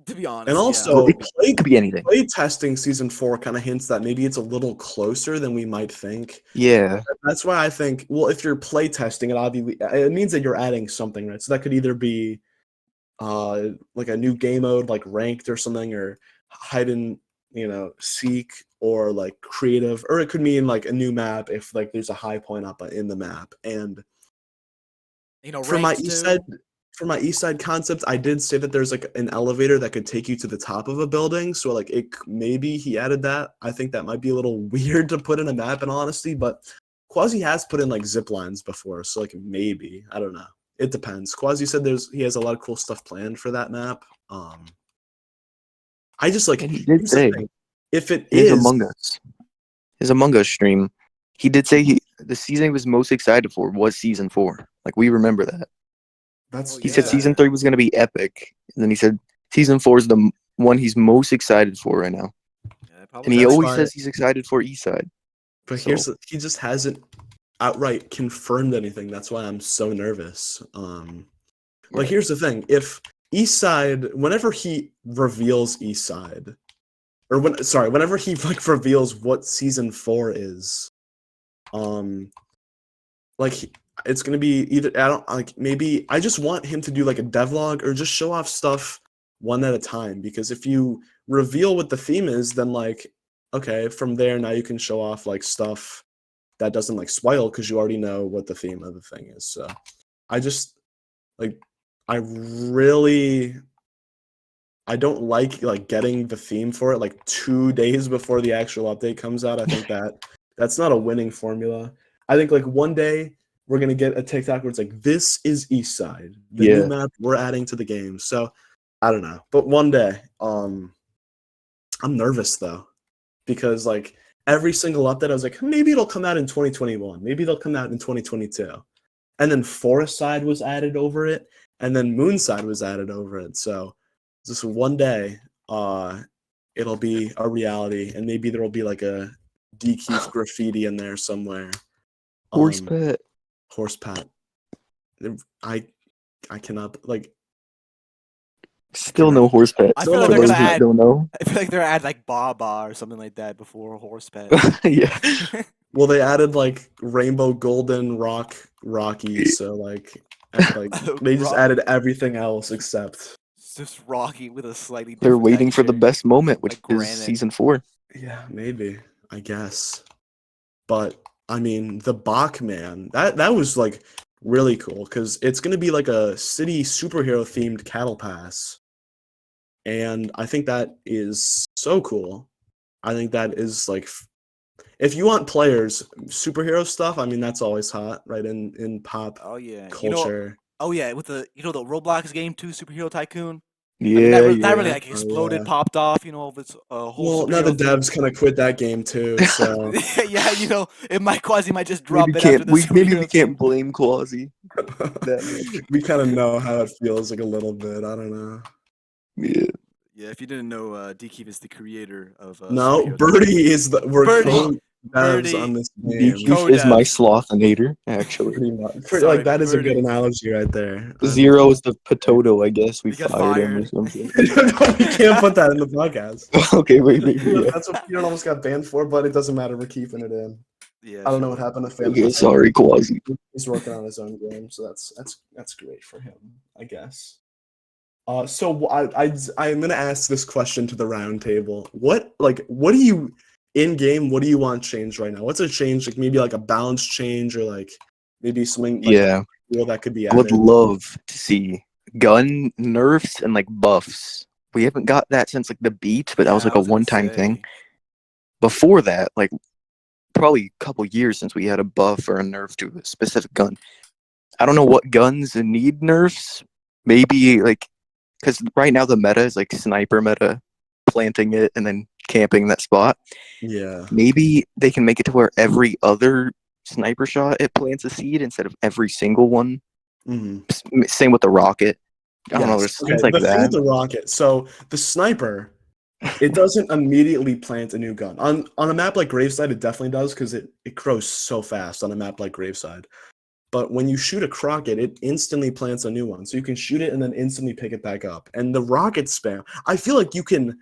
to be honest. And yeah. also, It could be anything. play testing season 4 kind of hints that maybe it's a little closer than we might think. Yeah. That's why I think, well, if you're play testing it, obviously it means that you're adding something, right? So that could either be like a new game mode, like ranked or something, or hide and seek, or like creative, or it could mean like a new map if like there's a high point up in the map. And for my ranked east too. side, for my east side concept, I did say that there's like an elevator that could take you to the top of a building. So like maybe he added that. I think that might be a little weird to put in a map in honesty, but Quasi has put in like zip lines before, so like maybe, I don't know. It depends. Quasi said he has a lot of cool stuff planned for that map. I just like, And he did here's the say thing. If it his is Among Us stream, he did say the season he was most excited for was season 4. Like, we remember that. that's He said Yeah. season 3 was going to be epic, and then he said season 4 is the one he's most excited for right now. Yeah, probably And he That's always why- says he's excited for East Side. But So- he just hasn't outright confirmed anything. That's why I'm so nervous. Like Right. here's the thing: if Eastside, whenever he reveals Eastside, or whenever he like reveals what season 4 is, it's gonna be either, I don't like, maybe I just want him to do like a devlog or just show off stuff one at a time, because if you reveal what the theme is, then like, okay, from there now you can show off like stuff that doesn't like spoil because you already know what the theme of the thing is. So I just like, I don't like getting the theme for it like 2 days before the actual update comes out. I think that's not a winning formula. I think like one day we're gonna get a TikTok where it's like, this is Eastside, the new Yeah. map we're adding to the game. So I don't know, but one day, I'm nervous though, because like every single update, I was like, maybe it'll come out in 2021, maybe they'll come out in 2022, and then Forest Side was added over it, and then Moonside was added over it. So just one day, it'll be a reality, and maybe there will be like a DKeith graffiti in there somewhere. Horse pet. Horse pat. I cannot like. Still no horse pet. I Still feel like no they're horse gonna pet. add. Don't know. I feel like they're add like Baba or something like that before horse pet. Yeah. Well, they added like rainbow golden Rocky, so like they just Rock- added everything else except. It's just Rocky with a slightly. They're different waiting for the texture. best moment, which Like is granite. season 4. Yeah, maybe, I guess. But I mean, the Bach man, that was like really cool, because it's gonna be like a city superhero themed cattle pass, and I think that is so cool. I think that is like, if you want players, superhero stuff, I mean, that's always hot, right? In pop Oh yeah. culture. Oh yeah. With the the Roblox game 2 Superhero Tycoon. Yeah, I mean, that yeah. really like Oh, exploded, yeah. popped off. Of its whole. Well, now the superhero theme. devs kind of quit that game too, so Yeah, it might Quasi might just drop Maybe it after the maybe we superhero theme. can't blame Quasi that much. we kind of know how it feels like a little bit. I don't know. Yeah. Yeah, if you didn't know, Dkeep is the creator of No, superhero. Birdie is the we're Birdie, co-devs Birdie, on this game. Beef is my co-dev. slothinator, actually. Pretty much. Sorry, Like that is a good Birdie. analogy right there. Zero is the potato, I guess. We He got fired him or fired. something. We can't put that in the podcast. Okay, wait, maybe, yeah. That's what Peter almost got banned for, but it doesn't matter. We're keeping it in. Yeah, I don't know sure. what happened to Okay, Phantom. sorry, Quasi. He's working on his own game, so that's great for him, I guess. So I'm gonna ask this question to the round table. What do you in game? What do you want changed right now? What's a change like maybe like a balance change or like maybe something like Yeah, cool that could be I would added? love to see gun nerfs and like buffs. We haven't got that since like the beat, but that was Yeah, like I a was gonna one-time thing. say. Before that, like probably a couple years since we had a buff or a nerf to a specific gun. I don't know what guns need nerfs. Maybe like because right now the meta is like sniper meta, planting it and then camping that spot. Yeah. Maybe they can make it to where every other sniper shot it plants a seed instead of every single one. Same with the rocket. I don't know. There's Okay, things like the thing with that. the rocket. So the sniper, it doesn't immediately plant a new gun. On a map like Graveside, it definitely does because it grows so fast on a map like Graveside. But when you shoot a crocket, it instantly plants a new one. So you can shoot it and then instantly pick it back up. And the rocket spam, I feel like you can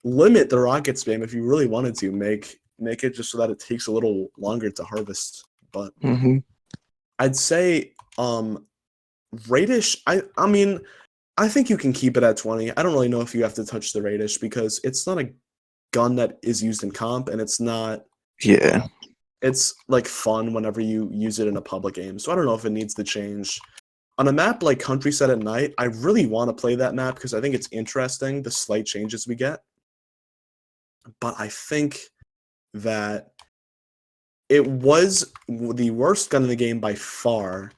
limit the rocket spam if you really wanted to. Make it just so that it takes a little longer to harvest. But I'd say Radish, I mean, I think you can keep it at 20. I don't really know if you have to touch the Radish because it's not a gun that is used in comp and it's not Yeah. it's like fun whenever you use it in a public game. So I don't know if it needs to change. On a map like Countryside at Night, I really want to play that map because I think it's interesting, the slight changes we get. But I think that it was the worst gun in the game by far.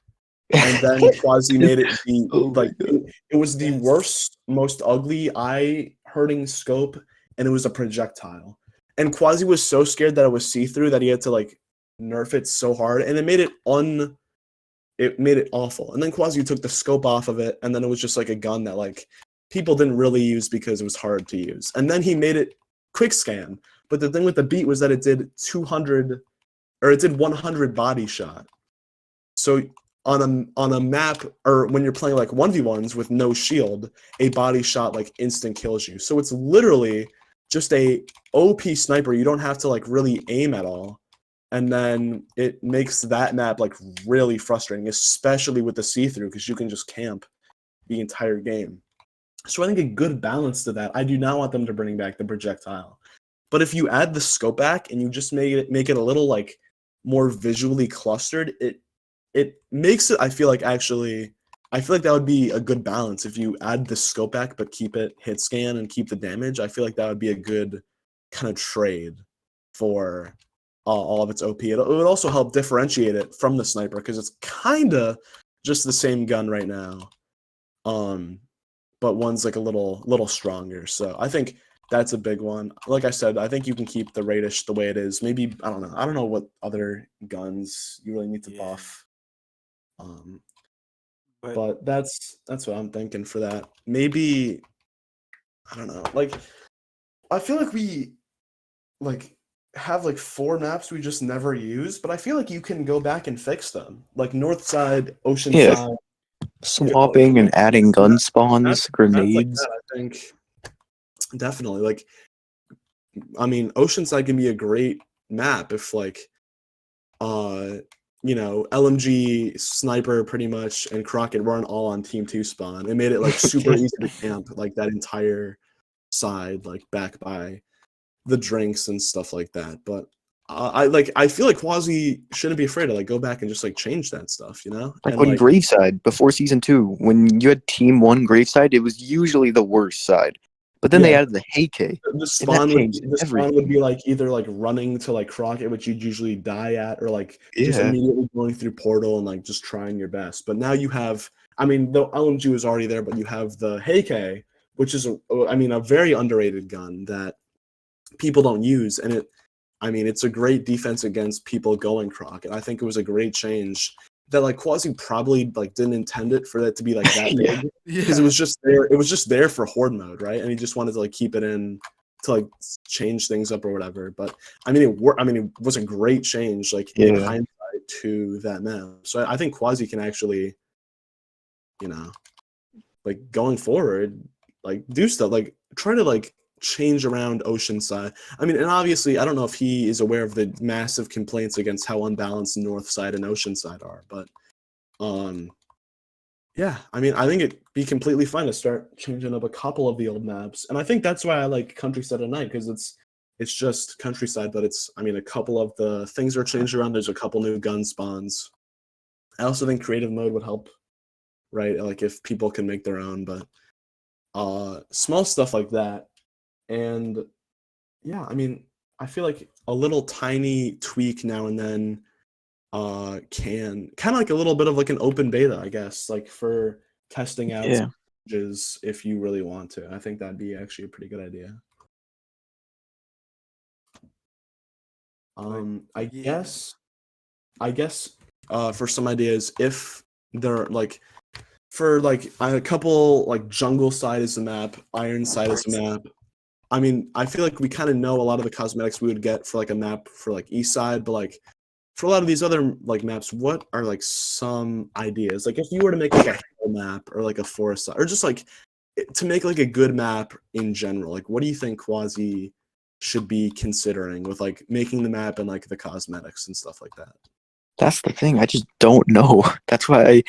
And then Quasi made it the it was the worst, most ugly, eye-hurting scope, and it was a projectile. And Quasi was so scared that it was see-through that he had to like nerf it so hard, and it made it awful. And then Quasi took the scope off of it, and then it was just like a gun that like people didn't really use because it was hard to use. And then he made it quick scan. But the thing with the beat was that it did 200 or it did 100 body shot. So on a map or when you're playing like 1v1s with no shield, a body shot like instant kills you. So it's literally just a OP sniper. You don't have to like really aim at all. And then it makes that map like really frustrating, especially with the see-through because you can just camp the entire game. So I think a good balance to that. I do not want them to bring back the projectile. But if you add the scope back and you just make it a little like more visually clustered, it makes it, I feel like that would be a good balance if you add the scope back but keep it hit scan and keep the damage. I feel like that would be a good kind of trade for all of its OP. It would also help differentiate it from the sniper because it's kind of just the same gun right now, but one's like a little stronger. So I think that's a big one. Like I said, I think you can keep the Radish the way it is. Maybe I don't know what other guns you really need to buff. But that's what I'm thinking for that. Maybe I don't know. Like I feel like we like have like 4 maps we just never use, but I feel like you can go back and fix them. Like North Side, Ocean Side, swapping and adding gun spawns, grenades. Like that, I think definitely. Like I mean, Oceanside can be a great map if like LMG, Sniper, pretty much, and Crockett weren't all on Team 2 spawn. It made it like super easy to camp like that entire side, like back by the drinks and stuff like that. But I feel like Quasi shouldn't be afraid to like go back and just like change that stuff, you know? Like and, when Graveside before season 2, when you had Team 1 Graveside, it was usually the worst side. But then they added the Heike. The spawn would be like either like running to like Crockett, which you'd usually die at, or like just immediately going through portal and like just trying your best. But now you have, I mean, the LMG was already there, but you have the Heike, which is a very underrated gun that people don't use, and it's a great defense against people going Crockett. I think it was a great change. that like Quasi probably like didn't intend it for that to be like that Yeah. big because it was just there. It was just there for horde mode, right? And he just wanted to like keep it in to like change things up or whatever. But I mean, it was a great change, like in Yeah. hindsight to that map. So I think Quasi can actually, you know, like going forward, like do stuff, like try to like change around Oceanside. I mean, and obviously, I don't know if he is aware of the massive complaints against how unbalanced North Side and Oceanside are, but yeah, I mean, I think it'd be completely fine to start changing up a couple of the old maps, and I think that's why I like Countryside at night because it's just Countryside, but it's I mean, a couple of the things are changed around. There's a couple new gun spawns. I also think creative mode would help, right? Like if people can make their own, but small stuff like that. And yeah, I mean, I feel like a little tiny tweak now and then can kind of like a little bit of like an open beta, I guess, like for testing out Yeah. some changes if you really want to. I think that'd be actually a pretty good idea. I yeah. guess for some ideas, if they're like for like a couple like jungle side is the map, iron side is the map. I mean, I feel like we kind of know a lot of the cosmetics we would get for like a map for like east side, but like for a lot of these other like maps, what are like some ideas? Like if you were to make like a hill map or like a forest side, or just like to make like a good map in general, like what do you think Quasi should be considering with like making the map and like the cosmetics and stuff like that? That's the thing. I just don't know. That's why I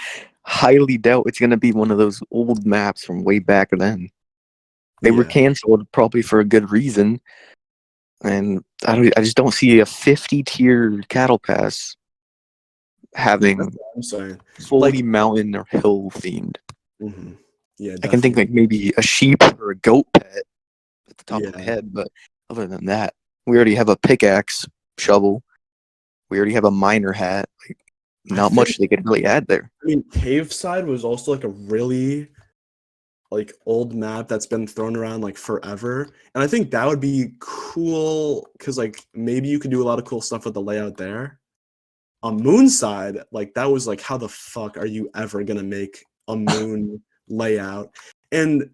highly doubt it's gonna be one of those old maps from way back then. They were Yeah. canceled probably for a good reason, and I just don't see a 50-tier cattle pass That's having what I'm saying. fully Like, mountain or hill themed. Yeah, I can think definitely. like maybe a sheep or a goat pet at the top of my Yeah. head, but other than that, we already have a pickaxe, shovel. We already have a miner hat. Like, I not think much they could really add there. I mean Cave Side was also like a really like old map that's been thrown around like forever. And I think that would be cool because like maybe you could do a lot of cool stuff with the layout there. On Moonside, like that was like how the fuck are you ever gonna make a moon layout? And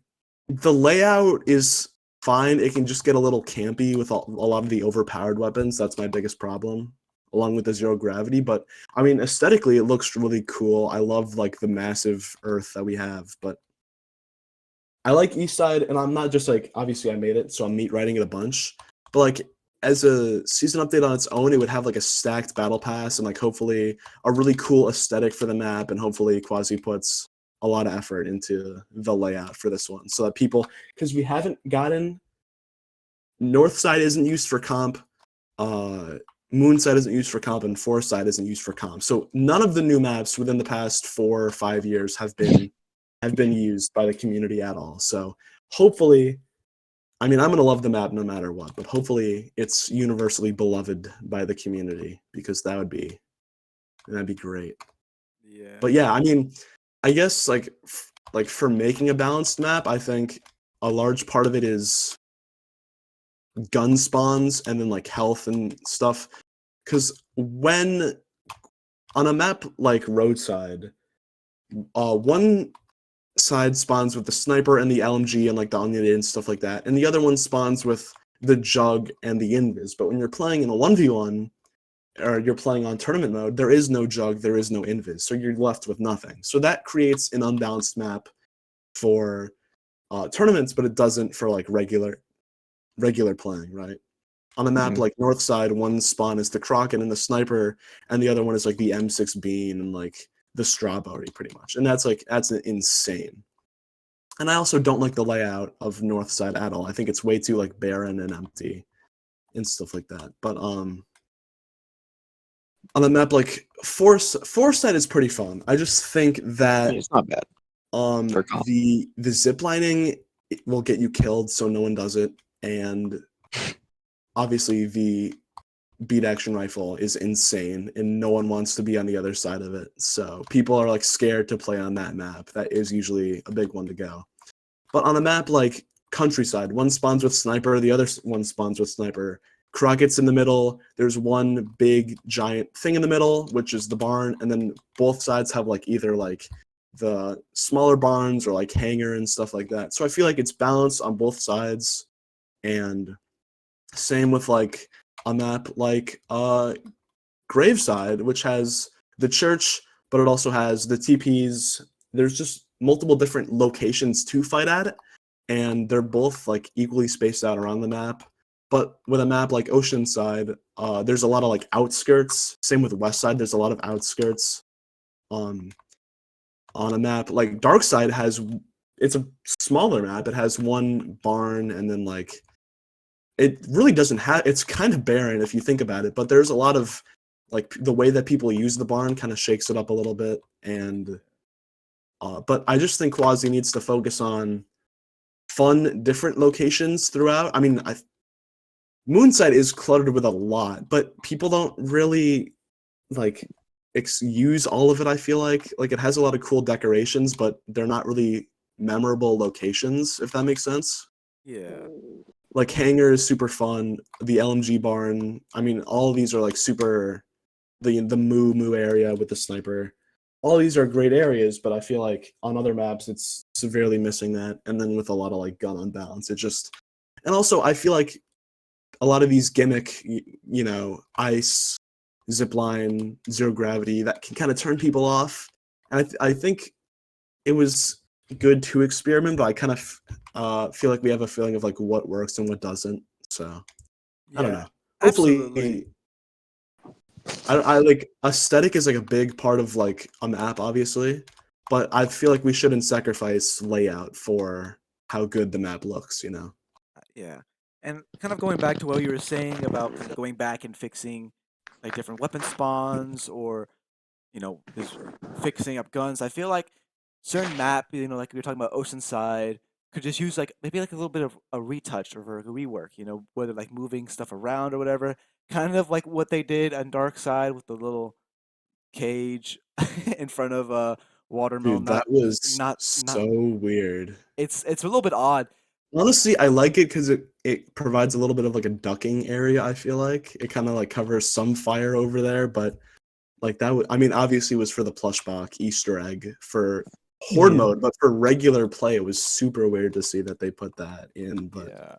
the layout is fine. It can just get a little campy with a lot of the overpowered weapons. That's my biggest problem, along with the zero gravity. But I mean, aesthetically, it looks really cool. I love like the massive Earth that we have, but I like East Side, and I'm not just like obviously I made it, so I'm meat writing it a bunch. But like as a season update on its own, it would have like a stacked battle pass and like hopefully a really cool aesthetic for the map, and hopefully Quasi puts a lot of effort into the layout for this one, so that people because we haven't gotten North Side isn't used for comp, Moon Side isn't used for comp, and Forest Side isn't used for comp. So none of the new maps within the past 4 or 5 years have been used by the community at all. So hopefully, I mean, I'm gonna love the map no matter what, but hopefully it's universally beloved by the community because that'd be great. Yeah. But yeah, I mean, I guess like for making a balanced map, I think a large part of it is gun spawns and then like health and stuff. Because when on a map like Roadside, one side spawns with the sniper and the LMG and like the unlimited and stuff like that, and the other one spawns with the jug and the invis. But when you're playing in a 1v1 or you're playing on tournament mode, there is no jug, there is no invis, so you're left with nothing. So that creates an unbalanced map for tournaments, but it doesn't for like regular playing, right? On a map like North Side, one spawn is the Crockett and the sniper, and the other one is like the M6 Bean and like the Strawberry, pretty much. And that's insane. And I also don't like the layout of North Side at all. I think it's way too like barren and empty and stuff like that. But on a map like Forest Side is pretty fun. I just think that It's not bad. For comp. the zip lining will get you killed, so no one does it. And obviously the beat action rifle is insane and no one wants to be on the other side of it. So people are like scared to play on that map. That is usually a big one to go. But on a map like Countryside, one spawns with sniper, the other one spawns with sniper, Crockett's in the middle. There's one big giant thing in the middle, which is the barn, and then both sides have like either like the smaller barns or like hangar and stuff like that. So I feel like it's balanced on both sides, and same with like a map like Graveside, which has the church, but it also has the TPs. There's just multiple different locations to fight at, and they're both like equally spaced out around the map. But with a map like Oceanside, there's a lot of like outskirts. Same with Westside, there's a lot of outskirts on a map. Like Darkside has, it's a smaller map. It has one barn, and then like it really doesn't have. It's kind of barren if you think about it. But there's a lot of like the way that people use the barn kind of shakes it up a little bit. And but I just think Quasi needs to focus on fun, different locations throughout. I mean, Moonside is cluttered with a lot, but people don't really like use all of it. I feel like it has a lot of cool decorations, but they're not really memorable locations, if that makes sense. Yeah. Like Hangar is super fun. The LMG barn. I mean, all of these are like super. The Moo area with the sniper. All these are great areas, but I feel like on other maps it's severely missing that. And then with a lot of like gun unbalance, it just. And also, I feel like a lot of these gimmick, ice, zipline, zero gravity, that can kind of turn people off. And I think it was good to experiment, but I kind of feel like we have a feeling of like what works and what doesn't. So I don't know. Absolutely. Hopefully, I like aesthetic is like a big part of like a map, obviously, but I feel like we shouldn't sacrifice layout for how good the map looks. Yeah. And kind of going back to what you were saying about kind of going back and fixing like different weapon spawns or, just fixing up guns. I feel like certain map, like we were talking about Oceanside, could just use like maybe like a little bit of a retouch or a rework, whether like moving stuff around or whatever. Kind of like what they did on Dark Side with the little cage in front of Watermelon. Dude, Not that was not so weird. it's a little bit odd. Honestly, I like it because it provides a little bit of like a ducking area. I feel like it kind of like covers some fire over there, but like that would, I mean, obviously it was for the plush box Easter egg for horde Yeah. mode, but for regular play, it was super weird to see that they put that in. But Yeah.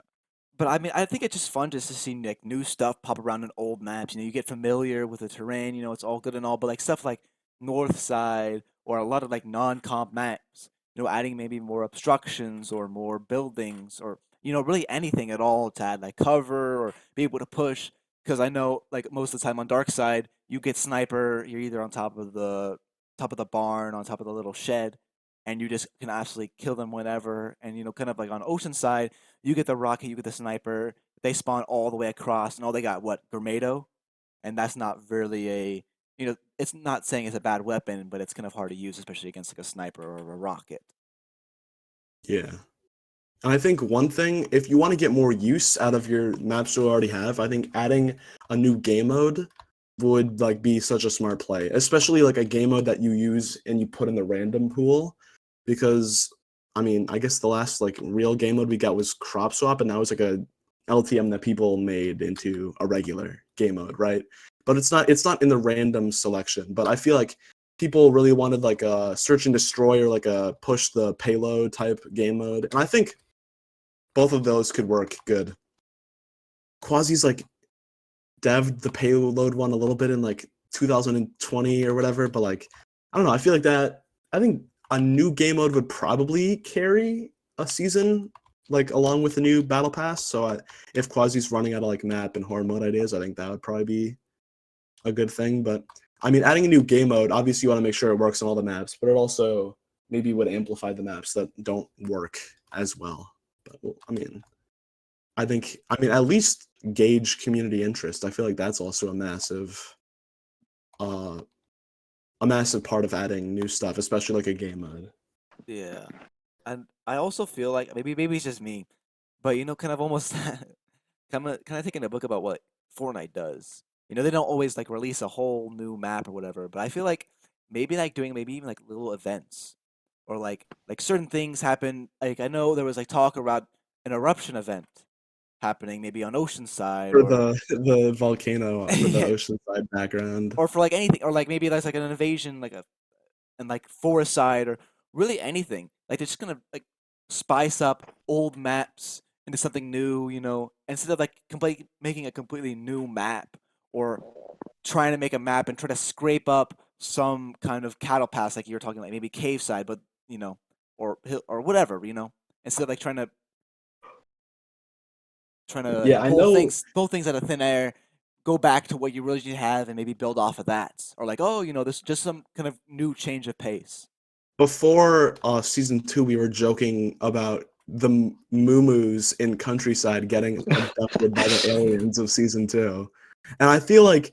But I mean, I think it's just fun just to see like new stuff pop around in old maps. You get familiar with the terrain. It's all good and all, but like stuff like North Side or a lot of like non-comp maps. Adding maybe more obstructions or more buildings or really anything at all to add like cover or be able to push. Because I know like most of the time on Dark Side, you get sniper. You're either on top of the barn, on top of the little shed, and you just can absolutely kill them whenever. And kind of like on Ocean Side you get the rocket, you get the sniper. They spawn all the way across, and all they got what Grenado, and that's not really a it's not saying it's a bad weapon, but it's kind of hard to use, especially against like a sniper or a rocket. yeah. And I think one thing, if you want to get more use out of your maps you already have, I think adding a new game mode would like be such a smart play, especially like a game mode that you use and you put in the random pool, because I mean, I guess the last like real game mode we got was crop swap, and that was like a LTM that people made into a regular game mode, right? But it's not in the random selection. But I feel like people really wanted like a search and destroy or like a push the payload type game mode, and I think both of those could work good. Quasi's like dev the payload one a little bit in like 2020 or whatever, but like I don't know. I feel like that. I think a new game mode would probably carry a season like along with the new battle pass. So if Quasi's running out of like map and horde mode ideas, I think that would probably be a good thing. But I mean, adding a new game mode, obviously you want to make sure it works on all the maps, but it also maybe would amplify the maps that don't work as well. But well, I mean, at least gauge community interest. I feel like that's also uh, a massive part of adding new stuff, especially like a game mode. Yeah, and I also feel like maybe it's just me, but kind of almost kind of taking a book about what Fortnite does. They don't always like release a whole new map or whatever, but I feel like maybe like doing maybe even like little events or like certain things happen. Like I know there was like talk about an eruption event happening, maybe on Oceanside, For or the volcano for the yeah, Oceanside background. or for like anything, or like maybe there's like an invasion, like a and like Forest Side, or really anything. Like they're just gonna like spice up old maps into something new, instead of like making a completely new map, or trying to make a map and try to scrape up some kind of cattle pass, like you were talking, like maybe Cave Side, but or hill or whatever, instead of like trying to Yeah, I know. pull things out of thin air, go back to what you really have and maybe build off of that, or like, oh, this just some kind of new change of pace. Before season 2, we were joking about the Moo in Countryside getting abducted by the aliens of season 2, and I feel like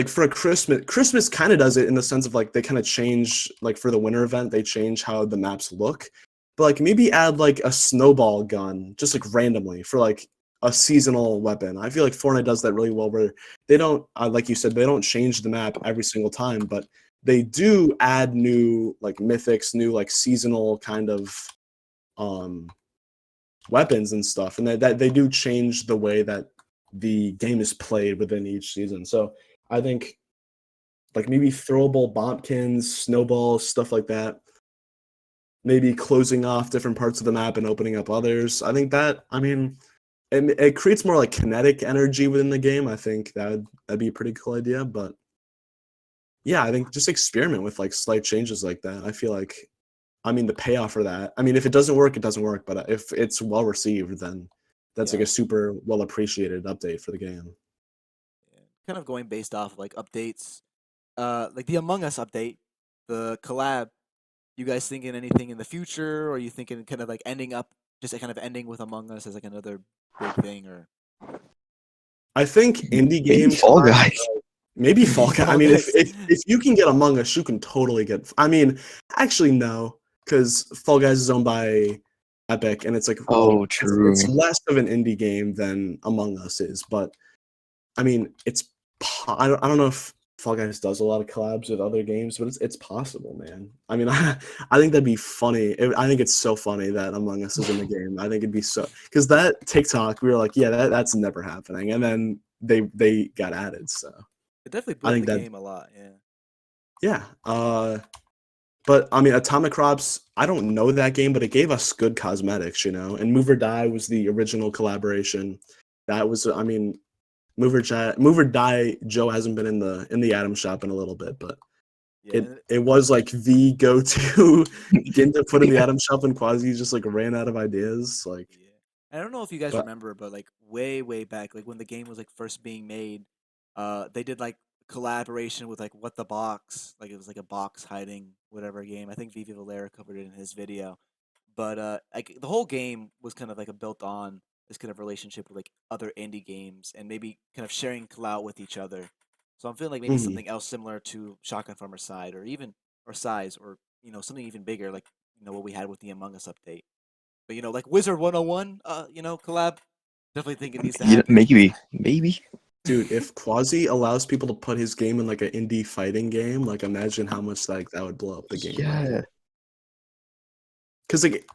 for a Christmas kind of does it in the sense of like they kind of change, like for the winter event they change how the maps look, but like maybe add like a snowball gun just like randomly for like a seasonal weapon. I feel like Fortnite does that really well, where they don't, like you said, they don't change the map every single time, but they do add new like mythics, new like seasonal kind of um weapons and stuff, and that they do change the way that the game is played within each season. So I think like maybe throwable bombkins, snowballs, stuff like that. Maybe closing off different parts of the map and opening up others. I think that, I mean, it creates more like kinetic energy within the game. I think that'd be a pretty cool idea. But yeah, I think just experiment with like slight changes like that. I feel like, I mean, the payoff for that. I mean, if it doesn't work, it doesn't work. But if it's well received, then that's like Yeah. a super well appreciated update for the game. Yeah. Kind of going based off like updates, like the Among Us update, the collab. You guys thinking anything in the future, or are you thinking kind of like kind of ending with Among Us as like another big thing, or I think indie Maybe game Fall collabs, Guys. maybe Fall Guys. I Fall mean, if, Guys? if if you can get Among Us, you can totally get. I mean, actually, no, because Fall Guys is owned by Epic, and it's like Oh, it's true. less of an indie game than Among Us is. But I mean, I don't know if Fall Guys does a lot of collabs with other games, but it's possible, man. I mean, I think that'd be funny. I think it's so funny that Among Us is in the game. I think it'd be so, because that TikTok, we were like, yeah, that's never happening, and then they got added. So it definitely I built think the that, game a lot. Yeah. yeah. But I mean, Atomic Crops, I don't know that game, but it gave us good cosmetics, and Move or Die was the original collaboration. That was, I mean, Move or Die. Joe hasn't been in the Atom Shop in a little bit, but Yeah. it was like the go-to game to put in the Atom Shop, and Quasi just like ran out of ideas. Like, Yeah. I don't know if you guys but remember, but like way back, like when the game was like first being made, they did like collaboration with like What the Box, like it was like a box hiding whatever game. I think Vivi Valera covered it in his video. But like the whole game was kind of like a built on this kind of relationship with like other indie games, and maybe kind of sharing clout with each other. So I'm feeling like maybe mhm. something else similar to Shotgun Farmer's Side, or even or Size, or something even bigger, like what we had with the Among Us update. But like Wizard 101, collab. Definitely think it needs to happen. Maybe. Dude, if Quasi allows people to put his game in like an indie fighting game, like imagine how much like that would blow up the game, right? Yeah. Because like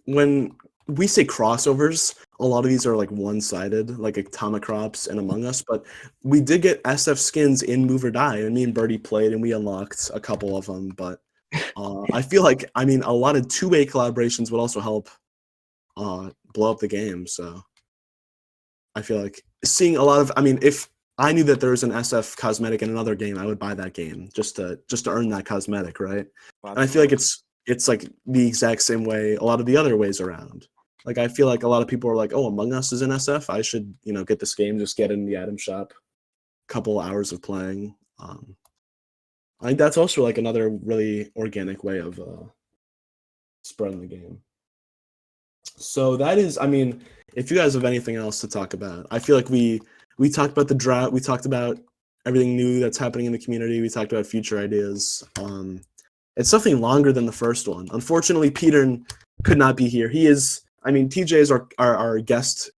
when we say crossovers, a lot of these are like one-sided, like Atomic Crops and Among Us, but we did get SF skins in Move or Die, and me and Birdie played, and we unlocked a couple of them. But I feel like, I mean, a lot of two-way collaborations would also help blow up the game. So I feel like seeing a lot of, I mean, if I knew that there was an SF cosmetic in another game, I would buy that game just to earn that cosmetic, right? And I feel like Absolutely. it's like the exact same way a lot of the other ways around. Like I feel like a lot of people are like, "Oh, Among Us is in SF. I should, get this game. Just get it in the Atom Shop. Couple hours of playing." I think that's also like another really organic way of spreading the game. So that is, I mean, if you guys have anything else to talk about, I feel like we talked about the drought. We talked about everything new that's happening in the community. We talked about future ideas. It's something longer than the first one. Unfortunately, Peter could not be here. He is, I mean, TJ is our guest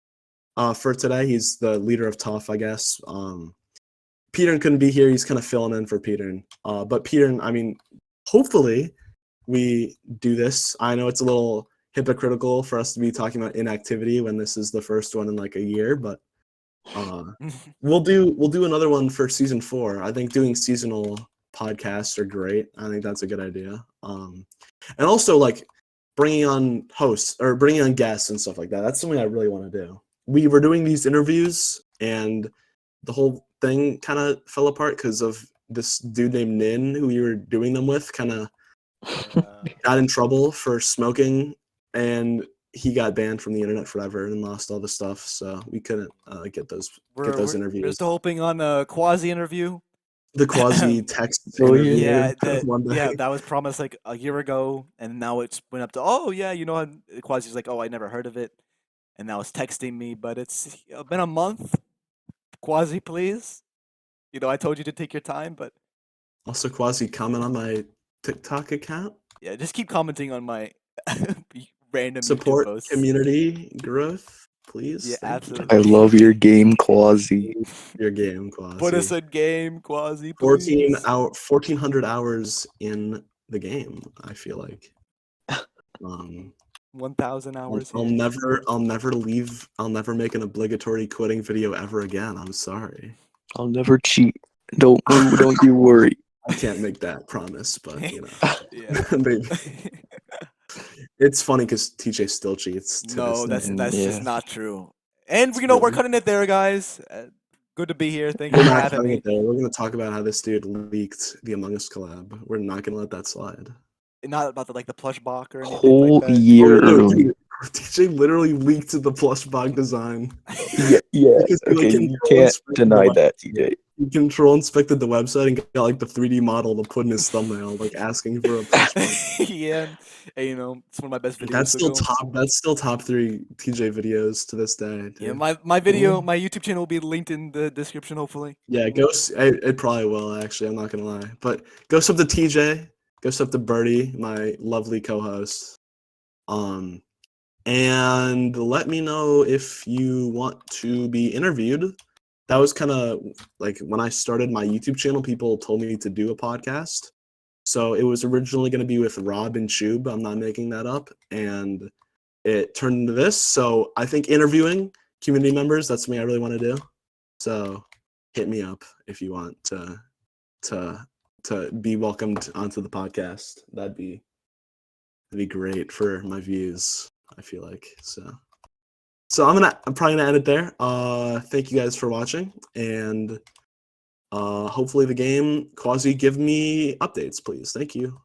for today. He's the leader of Tough, I guess. Peter couldn't be here. He's kind of filling in for Peter. But Peter, I mean, hopefully we do this. I know it's a little hypocritical for us to be talking about inactivity when this is the first one in like a year, but we'll do another one for season 4. I think doing seasonal podcasts are great. I think that's a good idea. And also like bringing on hosts or bringing on guests and stuff like that. That's something I really want to do. We were doing these interviews and the whole thing kind of fell apart because of this dude named Nin who we were doing them with kind of got in trouble for smoking, and he got banned from the internet forever and lost all the stuff. So we couldn't get those We're interviews. still hoping on a quasi interview. The quasi text Oh, yeah. interview. Yeah, one day. yeah, that was promised like a year ago, and now it's went up to Quasi's like, oh, I never heard of it, and now it's texting me, but it's been a month. Quasi, please. I told you to take your time, but Also, Quasi, comment on my TikTok account. yeah, just keep commenting on my random YouTube Support posts. community growth, please. Yeah, Thank you. absolutely. I love your game, Quasi. Your game, Quasi. Put us in game, Quasi, please. 1,400 hours in the game. I feel like. 1,000 hours. I'll never leave. I'll never make an obligatory quitting video ever again. I'm sorry. I'll never cheat. Don't you worry. I can't make that promise, but Yeah. maybe. It's funny because TJ still cheats. No, that's day. just Yeah. not true. And we're cutting it there, guys. Good to be here. Thank you We're for not having cutting me. it there. We're gonna talk about how this dude leaked the Among Us collab. We're not gonna let that slide. Not about the plush box or anything Whole like that. year No, early. dude, TJ literally leaked the plush bog design. Yeah. Because he, like, Okay, you control can't inspected deny the that, TJ. He control inspected the website and got like the 3D model to put in his thumbnail, like asking for a plush bog. Yeah, and, it's one of my best videos. That's still top 3 TJ videos to this day. Dude. Yeah, my video, my YouTube channel will be linked in the description, hopefully. Yeah, it probably will actually. I'm not gonna lie, but go sub to TJ, go sub to Birdy, my lovely co-host, and let me know if you want to be interviewed. That was kind of like when I started my YouTube channel, people told me to do a podcast. So it was originally going to be with Rob and Chube. I'm not making that up. And it turned into this. So I think interviewing community members, that's something I really want to do. So hit me up if you want to be welcomed onto the podcast. That'd be great for my views, I feel like. So I'm probably gonna end it there. Thank you guys for watching, and hopefully the game Quasi give me updates, please. Thank you.